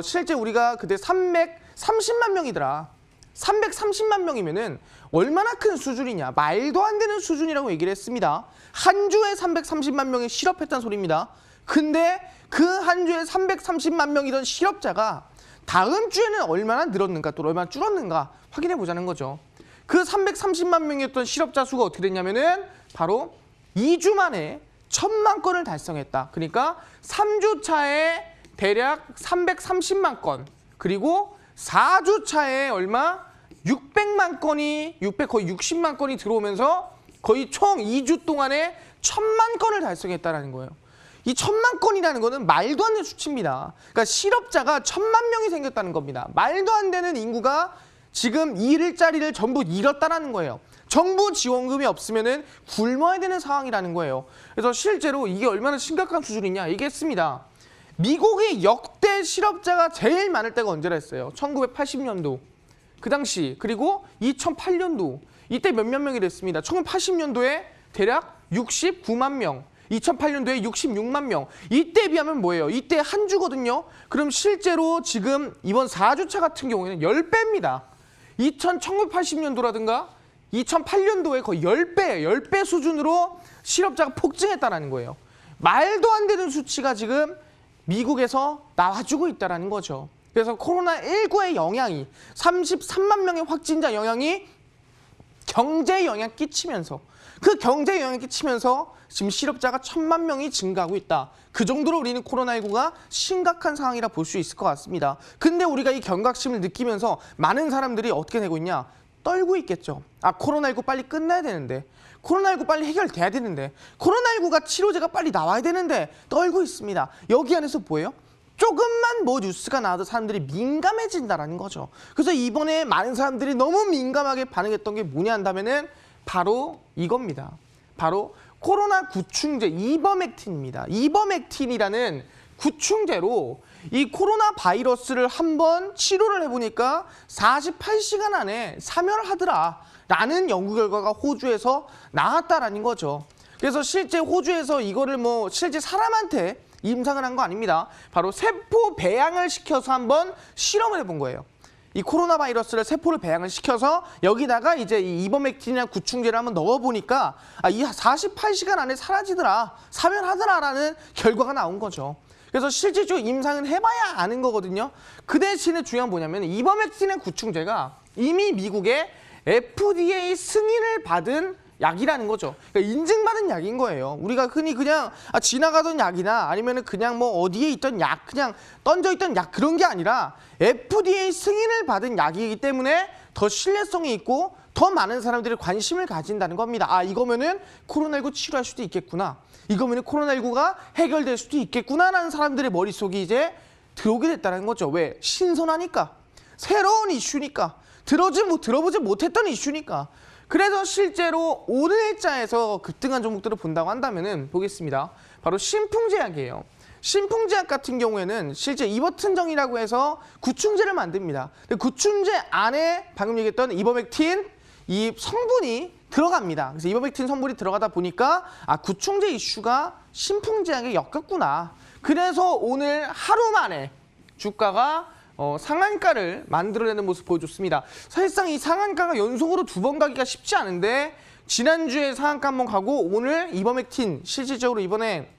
실제 우리가 그때 330만 명이더라. 330만 명이면은 얼마나 큰 수준이냐. 말도 안 되는 수준이라고 얘기를 했습니다. 한 주에 330만 명이 실업했다는 소리입니다. 근데 그 한 주에 330만 명이던 실업자가 다음 주에는 얼마나 늘었는가 또 얼마나 줄었는가 확인해 보자는 거죠. 그 330만 명이었던 실업자 수가 어떻게 됐냐면은 바로 2주 만에 1,000만 건을 달성했다. 그러니까 3주 차에 대략 330만 건, 그리고 4주 차에 얼마? 600만 건이, 거의 60만 건이 들어오면서 거의 총 2주 동안에 1,000만 건을 달성했다는 거예요. 이 1,000만 건이라는 거는 말도 안 되는 수치입니다. 그러니까 실업자가 1,000만 명이 생겼다는 겁니다. 말도 안 되는 인구가 지금 일자리를 전부 잃었다는 거예요. 정부 지원금이 없으면은 굶어야 되는 상황이라는 거예요. 그래서 실제로 이게 얼마나 심각한 수준이냐 얘기했습니다. 미국이 역대 실업자가 제일 많을 때가 언제라 했어요? 1980년도 그 당시 그리고 2008년도 이때 몇몇 명이 됐습니다. 1980년도에 대략 69만 명, 2008년도에 66만 명. 이때에 비하면 뭐예요? 이때 한 주거든요. 그럼 실제로 지금 이번 4주차 같은 경우에는 10배입니다. 1980년도라든가 2008년도에 거의 10배 수준으로 실업자가 폭증했다는 거예요. 말도 안 되는 수치가 지금 미국에서 나와주고 있다는 거죠. 그래서 코로나19의 영향이 33만 명의 확진자 영향이 경제에 영향 끼치면서 그 경제에 영향 끼치면서 지금 실업자가 1,000만 명이 증가하고 있다. 그 정도로 우리는 코로나19가 심각한 상황이라 볼 수 있을 것 같습니다. 근데 우리가 이 경각심을 느끼면서 많은 사람들이 어떻게 되고 있냐? 떨고 있겠죠. 코로나19 빨리 끝나야 되는데, 코로나19 빨리 해결돼야 되는데, 코로나19가 치료제가 빨리 나와야 되는데 떨고 있습니다. 여기 안에서 뭐예요? 조금만 뭐 뉴스가 나와도 사람들이 민감해진다는 거죠. 그래서 이번에 많은 사람들이 너무 민감하게 반응했던 게 뭐냐 한다면은 바로 이겁니다. 바로 코로나 구충제 이버맥틴입니다. 이버맥틴이라는 구충제로 이 코로나 바이러스를 한번 치료를 해보니까 48시간 안에 사멸하더라라는 연구 결과가 호주에서 나왔다라는 거죠. 그래서 실제 호주에서 이거를 뭐 실제 사람한테 임상을 한 거 아닙니다. 바로 세포 배양을 시켜서 한번 실험을 해본 거예요. 이 코로나 바이러스를 세포를 배양을 시켜서 여기다가 이제 이 이버맥틴이나 구충제를 한번 넣어보니까 이 48시간 안에 사라지더라, 사멸하더라라는 결과가 나온 거죠. 그래서 실질적으로 임상은 해봐야 아는 거거든요. 그 대신에 중요한 뭐냐면 이버맥틴의 구충제가 이미 미국의 FDA 승인을 받은 약이라는 거죠. 그러니까 인증받은 약인 거예요. 우리가 흔히 그냥 지나가던 약이나 아니면은 그냥 뭐 어디에 있던 약, 그냥 던져 있던 약 그런 게 아니라 FDA 승인을 받은 약이기 때문에 더 신뢰성이 있고 더 많은 사람들이 관심을 가진다는 겁니다. 아, 이거면은 코로나19 치료할 수도 있겠구나. 이거면은 코로나19가 해결될 수도 있겠구나라는 사람들의 머릿속이 이제 들어오게 됐다는 거죠. 왜? 신선하니까. 새로운 이슈니까. 들어보지 못했던 이슈니까. 그래서 실제로 오늘자에서 급등한 종목들을 본다고 한다면은 보겠습니다. 바로 신풍제약이에요. 신풍제약 같은 경우에는 실제 이버튼정이라고 해서 구충제를 만듭니다. 근데 구충제 안에 방금 얘기했던 이버맥틴 이 성분이 들어갑니다. 그래서 이버맥틴 성분이 들어가다 보니까 구충제 이슈가 신풍제약에 엮였구나. 그래서 오늘 하루 만에 주가가 상한가를 만들어내는 모습 보여줬습니다. 사실상 이 상한가가 연속으로 2번 가기가 쉽지 않은데 지난주에 상한가 한번 가고 오늘 이버맥틴 실질적으로 이번에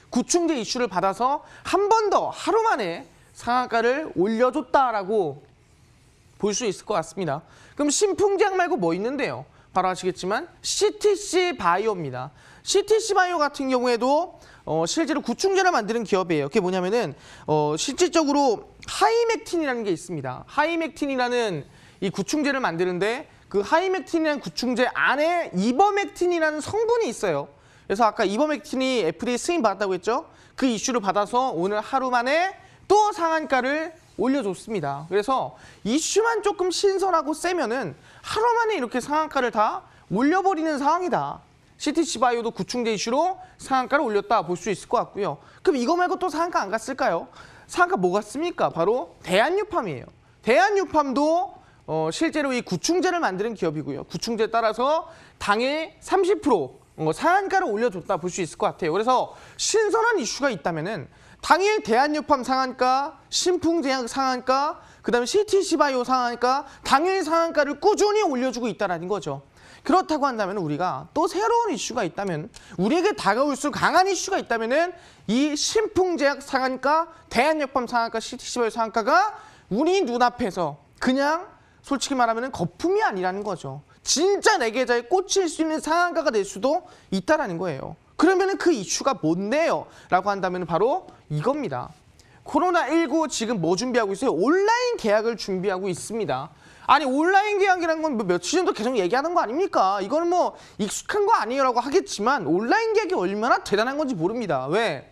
구충제 이슈를 받아서 한 번 더 하루 만에 상한가를 올려줬다라고 볼 수 있을 것 같습니다. 그럼 신풍제약 말고 뭐 있는데요? 바로 아시겠지만 CTC 바이오입니다. CTC 바이오 같은 경우에도 실제로 구충제를 만드는 기업이에요. 그게 뭐냐면은 실질적으로 하이맥틴이라는 게 있습니다. 하이맥틴이라는 이 구충제를 만드는데 그 하이맥틴이라는 구충제 안에 이버맥틴이라는 성분이 있어요. 그래서 아까 이버맥틴이 FDA 승인 받았다고 했죠. 그 이슈를 받아서 오늘 하루 만에 또 상한가를 올려줬습니다. 그래서 이슈만 조금 신선하고 세면은 하루 만에 이렇게 상한가를 다 올려버리는 상황이다. CTC 바이오도 구충제 이슈로 상한가를 올렸다 볼 수 있을 것 같고요. 그럼 이거 말고 또 상한가 안 갔을까요? 상한가 뭐 갔습니까? 바로 대한유팜이에요. 대한유팜도 실제로 이 구충제를 만드는 기업이고요. 구충제에 따라서 당일 30% 상한가를 올려줬다 볼 수 있을 것 같아요. 그래서 신선한 이슈가 있다면은 당일 대한유팜 상한가, 신풍제약 상한가, 그다음에 CTC 바이오 상한가, 당일 상한가를 꾸준히 올려주고 있다는 거죠. 그렇다고 한다면 우리가 또 새로운 이슈가 있다면 우리에게 다가올수록 강한 이슈가 있다면은 이 신풍제약 상한가, 대한약품 상한가, CTC 상한가가 우리 눈앞에서 그냥 솔직히 말하면 거품이 아니라는 거죠. 진짜 내 계좌에 꽂힐 수 있는 상한가가 될 수도 있다라는 거예요. 그러면은 그 이슈가 뭔데요? 라고 한다면 바로 이겁니다. 코로나19 지금 뭐 준비하고 있어요? 온라인 계약을 준비하고 있습니다. 아니 온라인 계약이라는 건 뭐 며칠 전부터 계속 얘기하는 거 아닙니까? 이거는 뭐 익숙한 거 아니에요라고 하겠지만 온라인 계약이 얼마나 대단한 건지 모릅니다. 왜?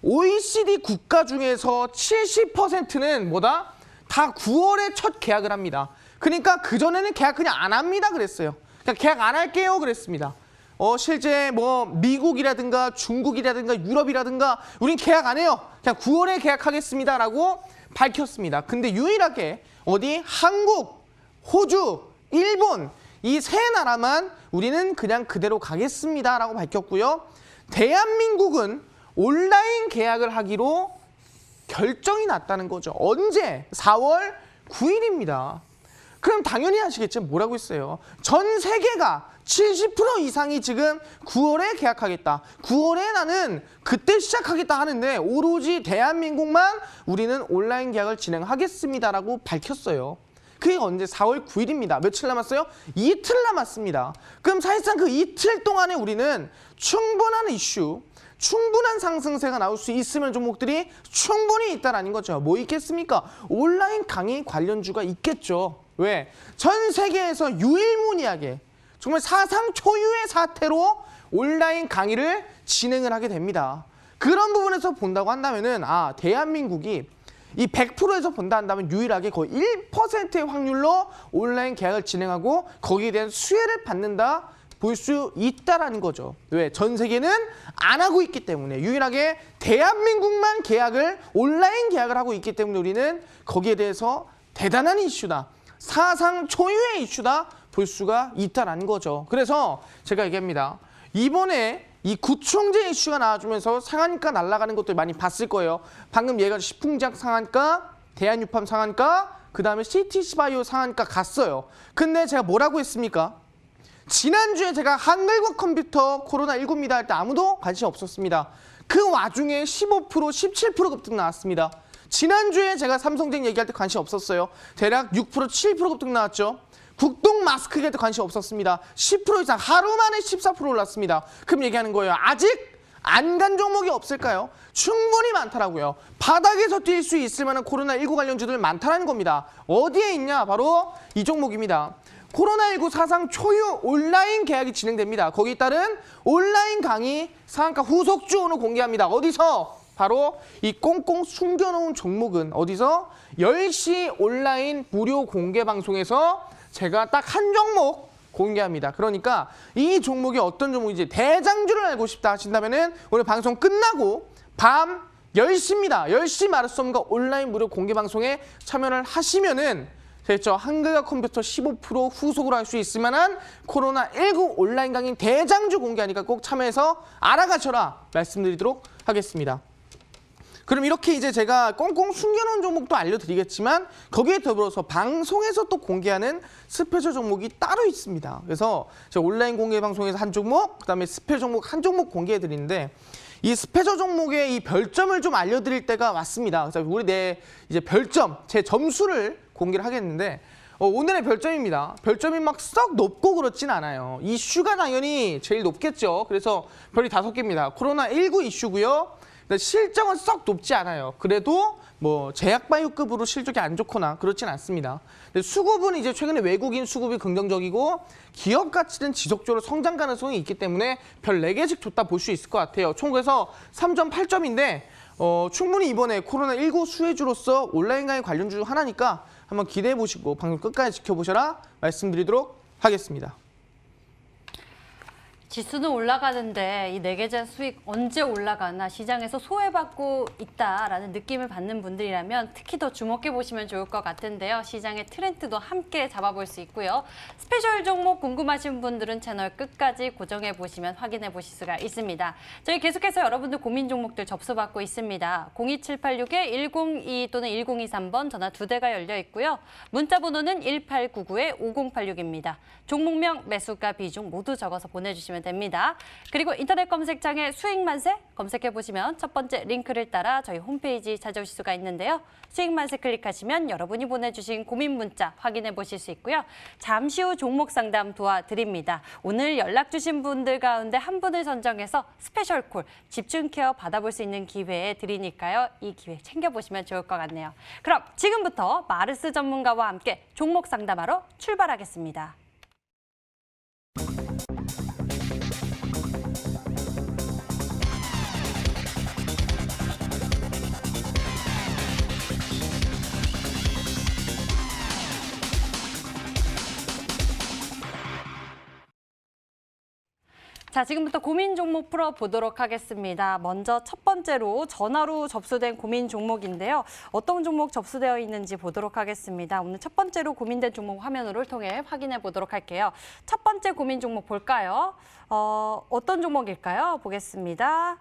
OECD 국가 중에서 70%는 뭐다? 다 9월에 첫 계약을 합니다. 그러니까 그전에는 계약 그냥 안 합니다 그랬어요. 그냥 계약 안 할게요 그랬습니다. 실제 뭐 미국이라든가 중국이라든가 유럽이라든가 우린 계약 안 해요. 그냥 9월에 계약하겠습니다라고 밝혔습니다. 근데 유일하게 어디 한국, 호주, 일본 이 세 나라만 우리는 그냥 그대로 가겠습니다라고 밝혔고요. 대한민국은 온라인 계약을 하기로 결정이 났다는 거죠. 언제? 4월 9일입니다. 그럼 당연히 아시겠죠? 뭐라고 했어요? 전 세계가 70% 이상이 지금 9월에 계약하겠다. 9월에 나는 그때 시작하겠다 하는데 오로지 대한민국만 우리는 온라인 계약을 진행하겠습니다라고 밝혔어요. 그게 언제? 4월 9일입니다. 며칠 남았어요? 이틀 남았습니다. 그럼 사실상 그 이틀 동안에 우리는 충분한 이슈, 충분한 상승세가 나올 수 있으면 종목들이 충분히 있다라는 거죠. 뭐 있겠습니까? 온라인 강의 관련주가 있겠죠. 왜? 전 세계에서 유일무이하게 정말 사상 초유의 사태로 온라인 강의를 진행을 하게 됩니다. 그런 부분에서 본다고 한다면은 대한민국이 이 100%에서 본다 한다면 유일하게 거의 1%의 확률로 온라인 계약을 진행하고 거기에 대한 수혜를 받는다 볼 수 있다라는 거죠. 왜? 전 세계는 안 하고 있기 때문에 유일하게 대한민국만 온라인 계약을 하고 있기 때문에 우리는 거기에 대해서 대단한 이슈다. 사상 초유의 이슈다 볼 수가 있다라는 거죠. 그래서 제가 얘기합니다. 이번에 이 구충제 이슈가 나와주면서 상한가 날아가는 것들 많이 봤을 거예요. 방금 얘가 신풍제약 상한가, 대한유팜 상한가, 그 다음에 CTC 바이오 상한가 갔어요. 근데 제가 뭐라고 했습니까? 지난주에 제가 한글과 컴퓨터 코로나19입니다 할 때 아무도 관심 없었습니다. 그 와중에 15%, 17% 급등 나왔습니다. 지난주에 제가 삼성전자 얘기할 때 관심 없었어요. 대략 6%, 7% 급등 나왔죠. 국동 마스크에도 관심 없었습니다. 10% 이상 하루 만에 14% 올랐습니다. 그럼 얘기하는 거예요. 아직 안 간 종목이 없을까요? 충분히 많더라고요. 바닥에서 뛸 수 있을 만한 코로나19 관련주들 많다는 겁니다. 어디에 있냐? 바로 이 종목입니다. 코로나19 사상 초유 온라인 계약이 진행됩니다. 거기에 따른 온라인 강의 상한가 후속주 오늘 공개합니다. 어디서? 바로 이 꽁꽁 숨겨놓은 종목은 어디서? 10시 온라인 무료 공개 방송에서 제가 딱 한 종목 공개합니다. 그러니까 이 종목이 어떤 종목인지 대장주를 알고 싶다 하신다면은 오늘 방송 끝나고 밤 10시입니다. 10시 마르썸과 온라인 무료 공개 방송에 참여를 하시면은 됐죠. 한글과 컴퓨터 15% 후속으로 할 수 있을 만한 코로나19 온라인 강의 대장주 공개하니까 꼭 참여해서 알아가셔라 말씀드리도록 하겠습니다. 그럼 이렇게 이제 제가 꽁꽁 숨겨놓은 종목도 알려드리겠지만 거기에 더불어서 방송에서 또 공개하는 스페셜 종목이 따로 있습니다. 그래서 제가 온라인 공개 방송에서 한 종목, 그다음에 스페셜 종목 한 종목 공개해드리는데 이 스페셜 종목의 이 별점을 좀 알려드릴 때가 왔습니다. 그래서 우리 내 이제 별점, 제 점수를 공개를 하겠는데 오늘의 별점입니다. 별점이 막 썩 높고 그렇진 않아요. 이슈가 당연히 제일 높겠죠. 그래서 별이 5개입니다. 코로나19 이슈고요. 실적은 썩 높지 않아요. 그래도 뭐 제약바이오급으로 실적이 안 좋거나 그렇진 않습니다. 수급은 이제 최근에 외국인 수급이 긍정적이고 기업 가치는 지속적으로 성장 가능성이 있기 때문에 별 4개씩 줬다 볼 수 있을 것 같아요. 총 그래서 3.8점인데 충분히 이번에 코로나19 수혜주로서 온라인 강의 관련주 중 하나니까 한번 기대해 보시고 방송 끝까지 지켜보셔라 말씀드리도록 하겠습니다. 지수는 올라가는데 이 내계좌 수익 언제 올라가나 시장에서 소외받고 있다라는 느낌을 받는 분들이라면 특히 더 주목해 보시면 좋을 것 같은데요. 시장의 트렌드도 함께 잡아볼 수 있고요. 스페셜 종목 궁금하신 분들은 채널 끝까지 고정해 보시면 확인해 보실 수가 있습니다. 저희 계속해서 여러분들 고민 종목들 접수받고 있습니다. 02786-102 또는 1023번 전화 2대가 열려 있고요. 문자 번호는 1899-5086입니다. 종목명, 매수가, 비중 모두 적어서 보내주시면 됩니다. 그리고 인터넷 검색창에 수익만세 검색해보시면 첫 번째 링크를 따라 저희 홈페이지 찾아오실 수가 있는데요. 수익만세 클릭하시면 여러분이 보내주신 고민 문자 확인해 보실 수 있고요. 잠시 후 종목 상담 도와드립니다. 오늘 연락 주신 분들 가운데 한 분을 선정해서 스페셜 콜, 집중 케어 받아볼 수 있는 기회 드리니까요. 이 기회 챙겨보시면 좋을 것 같네요. 그럼 지금부터 마르스 전문가와 함께 종목 상담하러 출발하겠습니다. 자, 지금부터 고민 종목 풀어보도록 하겠습니다. 먼저 첫 번째로 전화로 접수된 고민 종목인데요. 어떤 종목 접수되어 있는지 보도록 하겠습니다. 오늘 첫 번째로 고민된 종목 화면으로 통해 확인해 보도록 할게요. 첫 번째 고민 종목 볼까요? 어떤 종목일까요? 보겠습니다.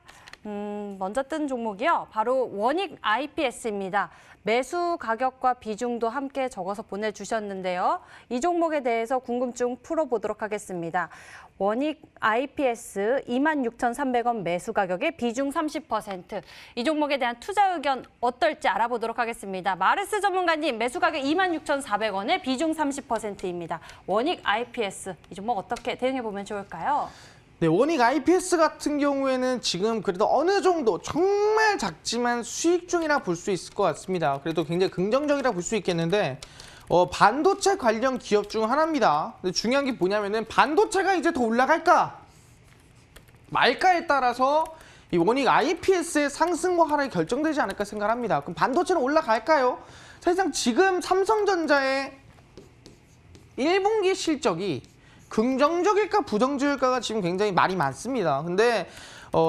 먼저 뜬 종목이요. 바로 원익 IPS입니다. 매수 가격과 비중도 함께 적어서 보내주셨는데요. 이 종목에 대해서 궁금증 풀어보도록 하겠습니다. 원익 IPS 26,300원 매수 가격에 비중 30%. 이 종목에 대한 투자 의견 어떨지 알아보도록 하겠습니다. 마르스 전문가님, 매수 가격 26,400원에 비중 30%입니다. 원익 IPS, 이 종목 어떻게 대응해보면 좋을까요? 네, 원익 IPS 같은 경우에는 지금 그래도 어느 정도 정말 작지만 수익 중이라 볼 수 있을 것 같습니다. 그래도 굉장히 긍정적이라 볼 수 있겠는데 반도체 관련 기업 중 하나입니다. 근데 중요한 게 뭐냐면은 반도체가 이제 더 올라갈까 말까에 따라서 이 원익 IPS의 상승과 하락이 결정되지 않을까 생각합니다. 그럼 반도체는 올라갈까요? 사실상 지금 삼성전자의 1분기 실적이 긍정적일까 부정적일까가 지금 굉장히 말이 많습니다. 근데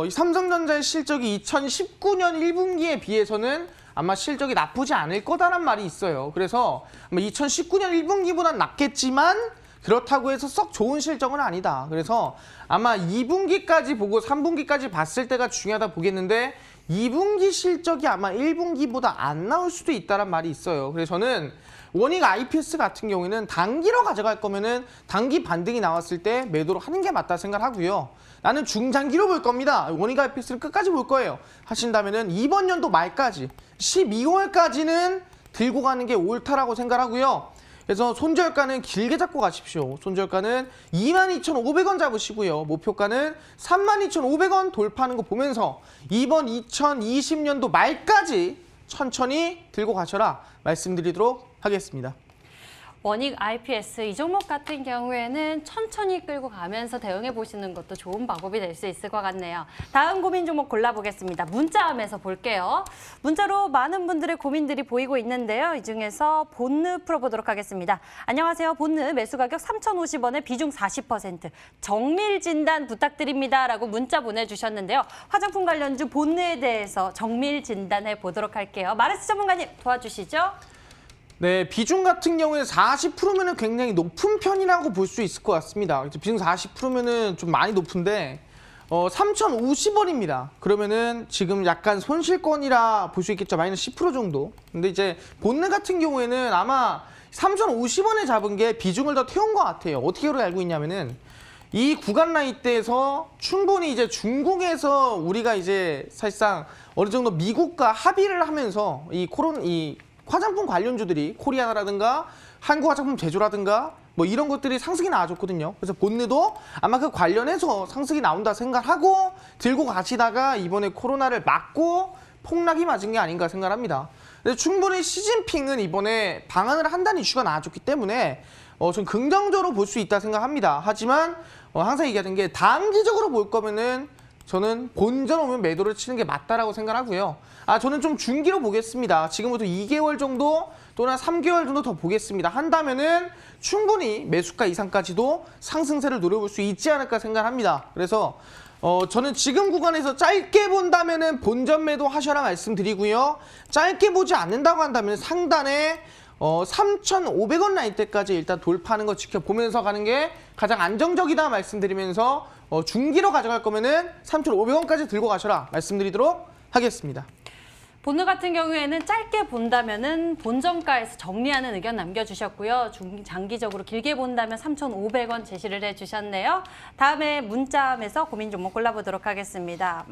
이 삼성전자의 실적이 2019년 1분기에 비해서는 아마 실적이 나쁘지 않을 거다란 말이 있어요. 그래서 아마 2019년 1분기보다는 낫겠지만 그렇다고 해서 썩 좋은 실적은 아니다. 그래서 아마 2분기까지 보고 3분기까지 봤을 때가 중요하다 보겠는데 2분기 실적이 아마 1분기보다 안 나올 수도 있다란 말이 있어요. 그래서 저는 원익 IPS 같은 경우에는 단기로 가져갈 거면은 단기 반등이 나왔을 때 매도를 하는 게 맞다 생각하고요. 나는 중장기로 볼 겁니다. 원익 IPS를 끝까지 볼 거예요. 하신다면은 이번 연도 말까지 12월까지는 들고 가는 게 옳다라고 생각하고요. 그래서 손절가는 길게 잡고 가십시오. 손절가는 22,500원 잡으시고요. 목표가는 32,500원 돌파하는 거 보면서 이번 2020년도 말까지 천천히 들고 가셔라 말씀드리도록 하겠습니다. 원익 IPS 이 종목 같은 경우에는 천천히 끌고 가면서 대응해 보시는 것도 좋은 방법이 될 수 있을 것 같네요. 다음 고민 종목 골라보겠습니다. 문자함에서 볼게요. 문자로 많은 분들의 고민들이 보이고 있는데요. 이 중에서 본느 풀어보도록 하겠습니다. 안녕하세요. 본느 매수 가격 3,050원에 비중 40%. 정밀 진단 부탁드립니다. 라고 문자 보내주셨는데요. 화장품 관련주 본느에 대해서 정밀 진단해 보도록 할게요. 마르스 전문가님 도와주시죠. 네, 비중 같은 경우에 40%면은 굉장히 높은 편이라고 볼 수 있을 것 같습니다. 비중 40%면은 좀 많이 높은데 3,050원입니다. 그러면은 지금 약간 손실권이라 볼 수 있겠죠. 마이너스 10% 정도. 근데 이제 본능 같은 경우에는 아마 3,050원에 잡은 게 비중을 더 태운 것 같아요. 어떻게 알고 있냐면은 이 구간 나이대에서 충분히 이제 중국에서 우리가 이제 사실상 어느 정도 미국과 합의를 하면서 이 화장품 관련주들이 코리아나라든가 한국 화장품 제조라든가 뭐 이런 것들이 상승이 나와줬거든요. 그래서 본느도 아마 그 관련해서 상승이 나온다 생각하고 들고 가시다가 이번에 코로나를 맞고 폭락이 맞은 게 아닌가 생각합니다. 근데 충분히 시진핑은 이번에 방한을 한다는 이슈가 나와줬기 때문에 좀 긍정적으로 볼 수 있다 생각합니다. 하지만 항상 얘기하는 게 단기적으로 볼 거면은 저는 본전 오면 매도를 치는 게 맞다라고 생각하고요. 저는 좀 중기로 보겠습니다. 지금부터 2개월 정도 또는 3개월 정도 더 보겠습니다. 한다면은 충분히 매수가 이상까지도 상승세를 노려볼 수 있지 않을까 생각합니다. 그래서 저는 지금 구간에서 짧게 본다면은 본전 매도 하셔라 말씀드리고요. 짧게 보지 않는다고 한다면 상단에 3,500원 라인 때까지 일단 돌파하는 거 지켜보면서 가는 게 가장 안정적이다 말씀드리면서 중기로 가져갈 거면은 3,500원까지 들고 가셔라 말씀드리도록 하겠습니다. 본느 같은 경우에는 짧게 본다면은 본전가에서 정리하는 의견 남겨주셨고요. 장기적으로 길게 본다면 3,500원 제시를 해주셨네요. 다음에 문자함에서 고민 종목 골라보도록 하겠습니다.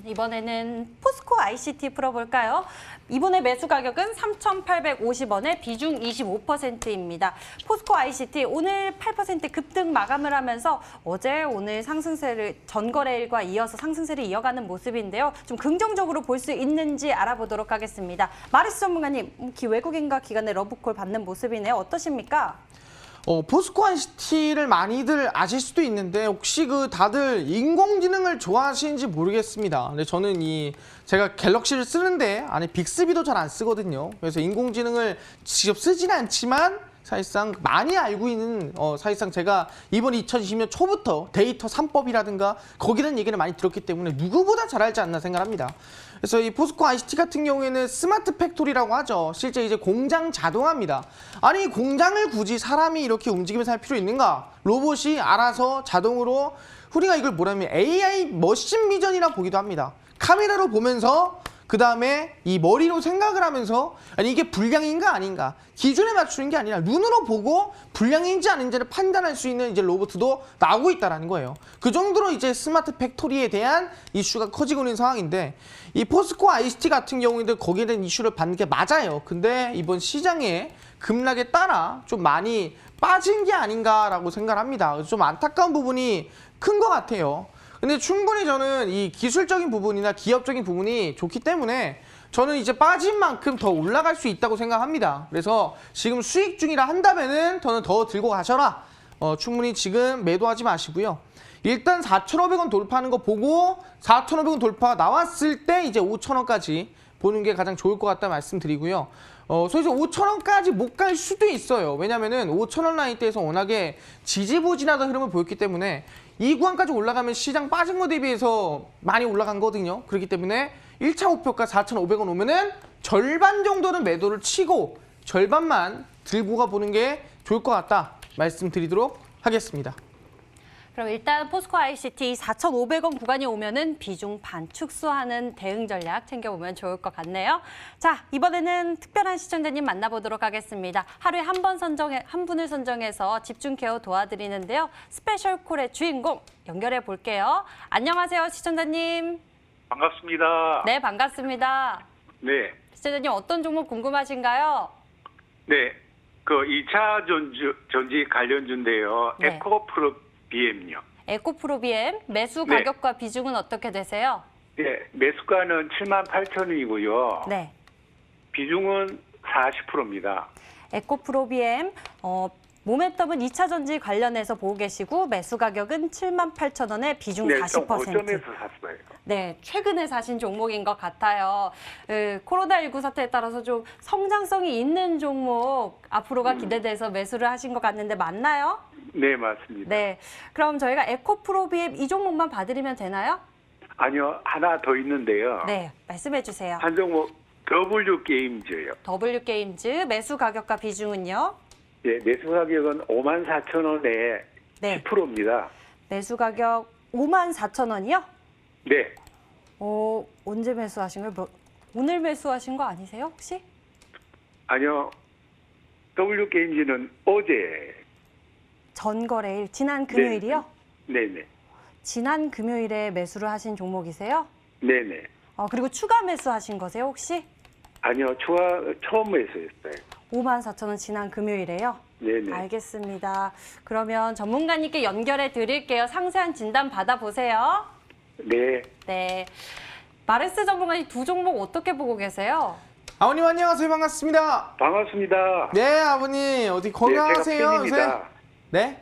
이번에는 포스코 ICT 풀어볼까요? 이번에 매수 가격은 3,850원에 비중 25%입니다. 포스코 ICT 오늘 8% 급등 마감을 하면서 어제 오늘 상승세를 전거래일과 이어서 상승세를 이어가는 모습인데요. 좀 긍정적으로 볼 수 있는지 알아보도록 하겠습니다. 마르스 전문가님, 외국인과 기관의 러브콜 받는 모습이네요. 어떠십니까? 포스코 ICT를 많이들 아실 수도 있는데 혹시 다들 인공지능을 좋아하시는지 모르겠습니다. 근데 저는 제가 갤럭시를 쓰는데 안에 빅스비도 잘 안 쓰거든요. 그래서 인공지능을 직접 쓰지는 않지만 사실상 많이 알고 있는 사실상 제가 이번 2020년 초부터 데이터 3법이라든가 거기는 얘기를 많이 들었기 때문에 누구보다 잘 알지 않나 생각합니다. 그래서 이 포스코 ICT 같은 경우에는 스마트 팩토리라고 하죠. 실제 이제 공장 자동화입니다. 아니 공장을 굳이 사람이 이렇게 움직이면서 할 필요 있는가? 로봇이 알아서 자동으로 우리가 이걸 뭐라면 AI 머신 비전이라 보기도 합니다. 카메라로 보면서 그 다음에 이 머리로 생각을 하면서 아니 이게 불량인가 아닌가 기준에 맞추는 게 아니라 눈으로 보고 불량인지 아닌지를 판단할 수 있는 이제 로봇도 나오고 있다라는 거예요. 그 정도로 이제 스마트 팩토리에 대한 이슈가 커지고 있는 상황인데 이 포스코 ICT 같은 경우에도 거기에 대한 이슈를 받는 게 맞아요. 근데 이번 시장의 급락에 따라 좀 많이 빠진 게 아닌가라고 생각합니다. 좀 안타까운 부분이 큰 것 같아요. 근데 충분히 저는 이 기술적인 부분이나 기업적인 부분이 좋기 때문에 저는 이제 빠진 만큼 더 올라갈 수 있다고 생각합니다. 그래서 지금 수익 중이라 한다면은 저는 더 들고 가셔라. 충분히 지금 매도하지 마시고요. 일단 4,500원 돌파하는 거 보고 4,500원 돌파 나왔을 때 이제 5,000원까지 보는 게 가장 좋을 것 같다 말씀드리고요. 소위서 5,000원까지 못 갈 수도 있어요. 왜냐면은 5,000원 라인대에서 워낙에 지지부진하던 흐름을 보였기 때문에 이 구간까지 올라가면 시장 빠진 거 대비해서 많이 올라간 거거든요. 그렇기 때문에 1차 목표가 4,500원 오면은 절반 정도는 매도를 치고 절반만 들고 가보는 게 좋을 것 같다 말씀드리도록 하겠습니다. 그럼 일단 포스코 ICT 4,500원 구간이 오면은 비중 반 축소하는 대응 전략 챙겨보면 좋을 것 같네요. 자, 이번에는 특별한 시청자님 만나보도록 하겠습니다. 하루에 한 분을 선정해서 집중 케어 도와드리는데요. 스페셜 콜의 주인공 연결해 볼게요. 안녕하세요, 시청자님. 반갑습니다. 네, 반갑습니다. 네. 시청자님 어떤 종목 궁금하신가요? 네. 그 2차 전지 관련주인데요. 네. 에코프로 BM요. 에코프로비엠 매수 네. 가격과 비중은 어떻게 되세요? 예, 매수가는 78,000원이고요. 네. 비중은 40%입니다. 에코프로비엠 모멘텀은 2차 전지 관련해서 보고 계시고 매수 가격은 78,000원에 비중 네, 좀 40%. 고점에서 샀어요. 네, 최근에 사신 종목인 것 같아요. 코로나19 사태에 따라서 좀 성장성이 있는 종목 앞으로가 기대돼서 매수를 하신 것 같는데 맞나요? 네, 맞습니다. 네, 그럼 저희가 에코프로비엠 이 종목만 봐드리면 되나요? 아니요, 하나 더 있는데요. 네, 말씀해 주세요. 한 종목 W게임즈요. W게임즈 매수 가격과 비중은요? 예, 매수 가격은 54,000원에 네. 10%입니다. 매수 가격 54,000원이요? 네. 언제 매수하신 거예요? 오늘 매수하신 거 아니세요, 혹시? 아니요. W게임즈는 어제. 전 거래일, 지난 금요일이요? 네네. 지난 금요일에 매수를 하신 종목이세요? 네네. 그리고 추가 매수하신 거세요, 혹시? 아니요, 처음 매수했어요. 54,000원 지난 금요일에요? 네네. 알겠습니다. 그러면 전문가님께 연결해 드릴게요. 상세한 진단 받아보세요. 네. 네. 마레스 전문가님 두 종목 어떻게 보고 계세요? 아버님 안녕하세요. 반갑습니다. 반갑습니다. 네, 아버님 어디 건강하세요? 제가 팬입니다. 네?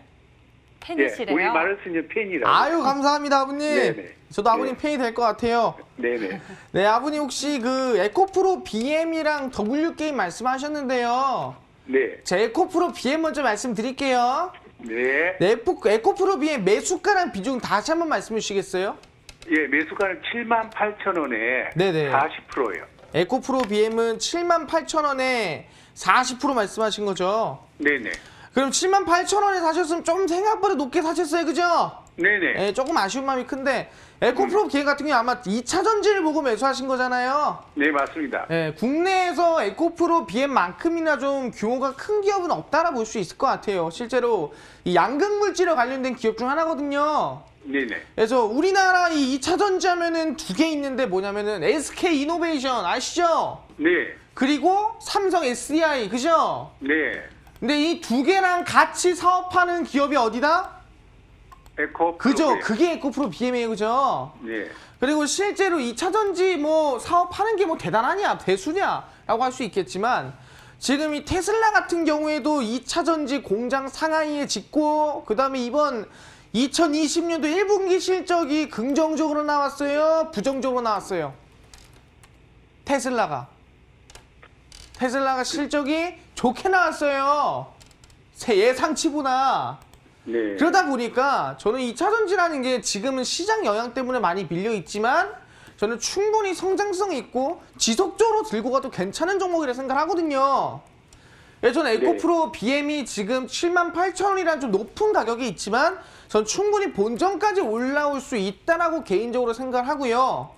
팬이시래요? 우리 마르스님 팬이라고. 아유, 감사합니다, 아버님. 네네. 저도 아버님 네. 팬이 될 것 같아요. 네네. 네, 아버님 혹시 그 에코프로 BM이랑 W게임 말씀하셨는데요. 네. 제 에코프로 BM 먼저 말씀드릴게요. 네. 네, 에코프로 BM 매수가랑 비중 다시 한번 말씀해 주시겠어요? 예, 매수가는 78,000원에 네네. 40%예요. 에코프로 BM은 78,000원에 40% 말씀하신 거죠? 네네. 그럼 78,000원에 사셨으면 좀 생각보다 높게 사셨어요, 그죠? 네네. 네, 조금 아쉬운 마음이 큰데 에코프로 BM 같은 경우 아마 2차 전지를 보고 매수하신 거잖아요. 네, 맞습니다. 네, 국내에서 에코프로 BM만큼이나 좀 규모가 큰 기업은 없다라 볼 수 있을 것 같아요. 실제로 이 양극 물질에 관련된 기업 중 하나거든요. 네네. 그래서 우리나라 이 2차 전지 하면은 두 개 있는데 뭐냐면은 SK 이노베이션 아시죠? 네. 그리고 삼성 SDI 그죠? 네. 근데 이 두 개랑 같이 사업하는 기업이 어디다? 에코. 그죠? 프로그램. 그게 에코프로 BM이에요, 그죠? 네. 그리고 실제로 2차 전지 뭐 사업하는 게 뭐 대단하냐, 대수냐라고 할 수 있겠지만 지금 이 테슬라 같은 경우에도 2차 전지 공장 상하이에 짓고 그다음에 이번 2020년도 1분기 실적이 긍정적으로 나왔어요? 부정적으로 나왔어요? 테슬라가 실적이 좋게 나왔어요. 예상치보다. 네. 그러다 보니까 저는 2차 전지라는 게 지금은 시장 영향 때문에 많이 밀려 있지만 저는 충분히 성장성이 있고 지속적으로 들고 가도 괜찮은 종목이라 생각하거든요. 저는 에코프로 BM이 지금 78,000원이라는 좀 높은 가격이 있지만 전 충분히 본전까지 올라올 수 있다라고 개인적으로 생각을 하고요.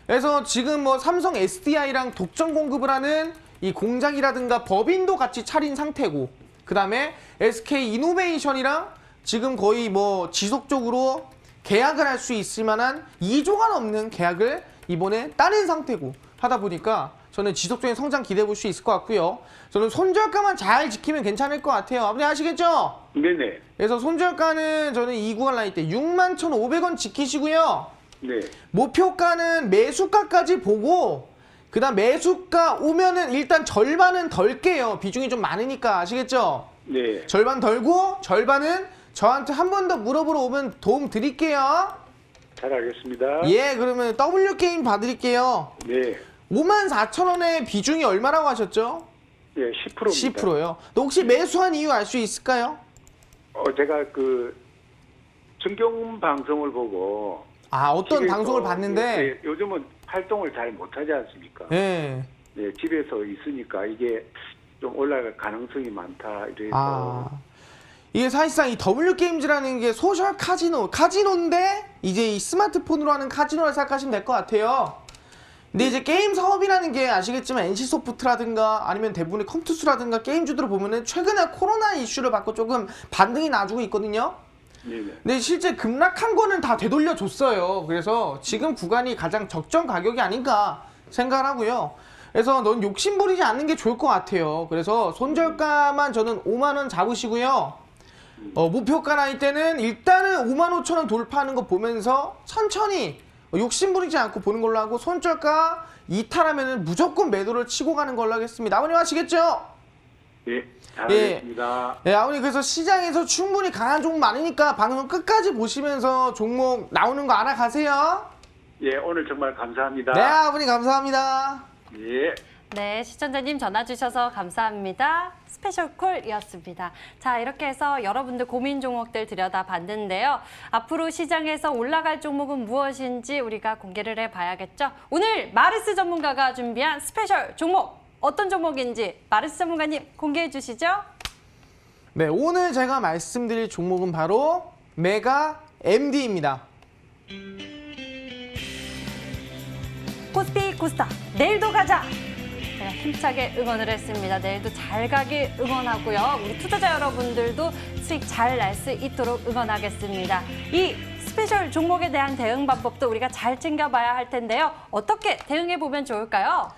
그래서 지금 뭐 삼성 SDI랑 독점 공급을 하는 이 공장이라든가 법인도 같이 차린 상태고 그 다음에 SK 이노베이션이랑 지금 거의 뭐 지속적으로 계약을 할 수 있을 만한 2조가 넘는 계약을 이번에 따낸 상태고 하다 보니까 저는 지속적인 성장 기대해 볼 수 있을 것 같고요. 저는 손절가만 잘 지키면 괜찮을 것 같아요. 아버님 아시겠죠? 네네. 그래서 손절가는 저는 이 구간 라인 때 61,500원 지키시고요. 네. 목표가는 매수가까지 보고 그다음 매수가 오면은 일단 절반은 덜게요. 비중이 좀 많으니까 아시겠죠? 네. 절반 덜고 절반은 저한테 한 번 더 물어보러 오면 도움 드릴게요. 잘 알겠습니다. 예, 그러면 W게임 봐드릴게요. 네. 54,000원의 비중이 얼마라고 하셨죠? 예, 10%입니다. 10%요. 너 혹시 매수한 이유 알 수 있을까요? 제가 그 증경 방송을 보고 어떤 집에서, 방송을 봤는데 예, 요즘은 활동을 잘 못하지 않습니까? 예. 네, 집에서 있으니까 이게 좀 올라갈 가능성이 많다 이래서 이게 사실상 이 W게임즈라는 게 소셜 카지노인데 이제 이 스마트폰으로 하는 카지노를 생각하시면 될 것 같아요. 근데 이제 게임 사업이라는 게 아시겠지만 NC소프트라든가 아니면 대부분의 컴투스라든가 게임주들을 보면은 최근에 코로나 이슈를 받고 조금 반등이 나주고 있거든요. 네네. 근데 실제 급락한 거는 다 되돌려줬어요. 그래서 지금 구간이 가장 적정 가격이 아닌가 생각을 하고요. 그래서 넌 욕심 부리지 않는 게 좋을 것 같아요. 그래서 손절가만 저는 5만 원 잡으시고요. 목표가 나이 때는 일단은 5만 5천 원 돌파하는 거 보면서 천천히 욕심 부리지 않고 보는 걸로 하고, 손절가 이탈하면은 무조건 매도를 치고 가는 걸로 하겠습니다. 아버님 아시겠죠? 예, 잘하겠습니다. 예, 아버님 그래서 시장에서 충분히 강한 종목 많으니까 방송 끝까지 보시면서 종목 나오는 거 알아가세요. 예, 오늘 정말 감사합니다. 네, 아버님 감사합니다. 예. 네, 시청자님 전화 주셔서 감사합니다. 스페셜 콜이었습니다. 자, 이렇게 해서 여러분들 고민 종목들 들여다봤는데요. 앞으로 시장에서 올라갈 종목은 무엇인지 우리가 공개를 해봐야겠죠. 오늘 마르스 전문가가 준비한 스페셜 종목, 어떤 종목인지 마르스 전문가님 공개해 주시죠. 네, 오늘 제가 말씀드릴 종목은 바로 메가 MD입니다. 코스피 코스타 내일도 가자. 제가 힘차게 응원을 했습니다. 내일도 잘 가길 응원하고요. 우리 투자자 여러분들도 수익 잘 날 수 있도록 응원하겠습니다. 이 스페셜 종목에 대한 대응 방법도 우리가 잘 챙겨봐야 할 텐데요. 어떻게 대응해 보면 좋을까요?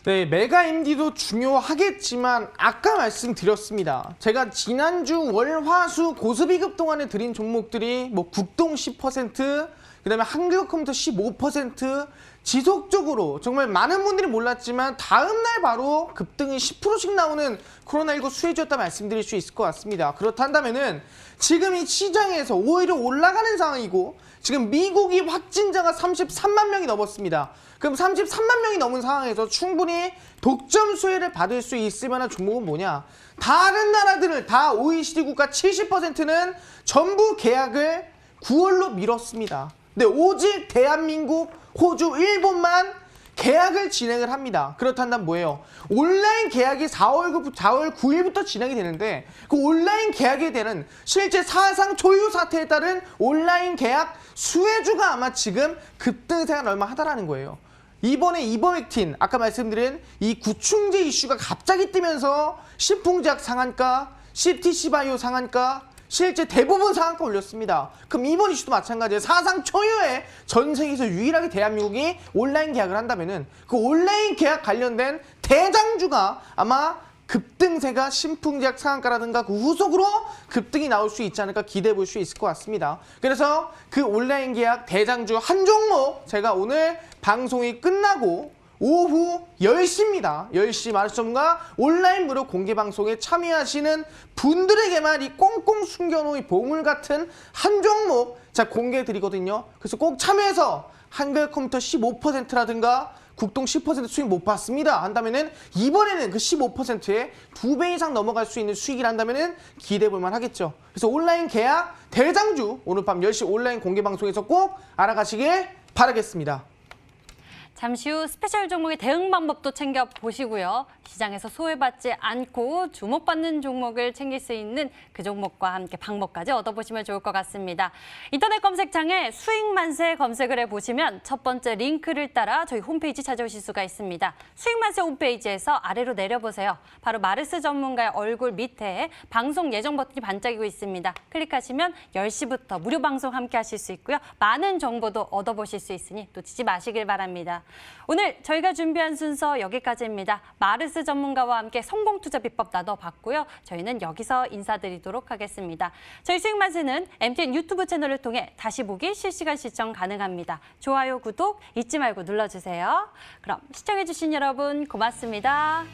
네, 메가 MD도 중요하겠지만 아까 말씀드렸습니다. 제가 지난주 월, 화, 수 고수비급 동안에 드린 종목들이 뭐 국동 10%, 그다음에 한국컴퓨터 15%, 지속적으로 정말 많은 분들이 몰랐지만 다음날 바로 급등이 10%씩 나오는 코로나19 수혜주였다 말씀드릴 수 있을 것 같습니다. 그렇다면은 지금 이 시장에서 오히려 올라가는 상황이고, 지금 미국이 확진자가 33만 명이 넘었습니다. 그럼 33만 명이 넘은 상황에서 충분히 독점 수혜를 받을 수 있을 만한 종목은 뭐냐? 다른 나라들을 다 OECD 국가 70%는 전부 계약을 9월로 미뤘습니다. 근데 오직 대한민국, 호주, 일본만 계약을 진행을 합니다. 그렇다면 뭐예요? 온라인 계약이 4월 9일부터 진행이 되는데, 그 온라인 계약에 대한 실제 사상 초유 사태에 따른 온라인 계약 수혜주가 아마 지금 급등세가 얼마 하다라는 거예요. 이번에 이버맥틴, 아까 말씀드린 이 구충제 이슈가 갑자기 뜨면서 신풍제약 상한가, CTC바이오 상한가, 실제 대부분 상한가 올렸습니다. 그럼 이번 이슈도 마찬가지예요. 사상 초유의 전 세계에서 유일하게 대한민국이 온라인 계약을 한다면은 그 온라인 계약 관련된 대장주가 아마 급등세가 신풍제약 상한가라든가 그 후속으로 급등이 나올 수 있지 않을까 기대해 볼 수 있을 것 같습니다. 그래서 그 온라인 계약 대장주 한 종목 제가 오늘 방송이 끝나고 오후 10시입니다. 10시 마르스 전문가 온라인 무료 공개 방송에 참여하시는 분들에게만 이 꽁꽁 숨겨놓은 보물 같은 한 종목 자 공개해 드리거든요. 그래서 꼭 참여해서 한글컴퓨터 15%라든가 국동 10% 수익 못 받습니다 한다면은 이번에는 그 15%에 2배 이상 넘어갈 수 있는 수익을 한다면은 기대해 볼 만 하겠죠. 그래서 온라인 계약 대장주 오늘 밤 10시 온라인 공개 방송에서 꼭 알아가시길 바라겠습니다. 잠시 후 스페셜 종목의 대응 방법도 챙겨보시고요. 시장에서 소외받지 않고 주목받는 종목을 챙길 수 있는 그 종목과 함께 방법까지 얻어보시면 좋을 것 같습니다. 인터넷 검색창에 수익만세 검색을 해보시면 첫 번째 링크를 따라 저희 홈페이지 찾아오실 수가 있습니다. 수익만세 홈페이지에서 아래로 내려보세요. 바로 마르스 전문가의 얼굴 밑에 방송 예정 버튼이 반짝이고 있습니다. 클릭하시면 10시부터 무료 방송 함께 하실 수 있고요. 많은 정보도 얻어보실 수 있으니 놓치지 마시길 바랍니다. 오늘 저희가 준비한 순서 여기까지입니다. 마르스 전문가와 함께 성공 투자 비법 나눠봤고요. 저희는 여기서 인사드리도록 하겠습니다. 저희 수익만세는 MTN 유튜브 채널을 통해 다시 보기 실시간 시청 가능합니다. 좋아요, 구독 잊지 말고 눌러주세요. 그럼 시청해주신 여러분 고맙습니다.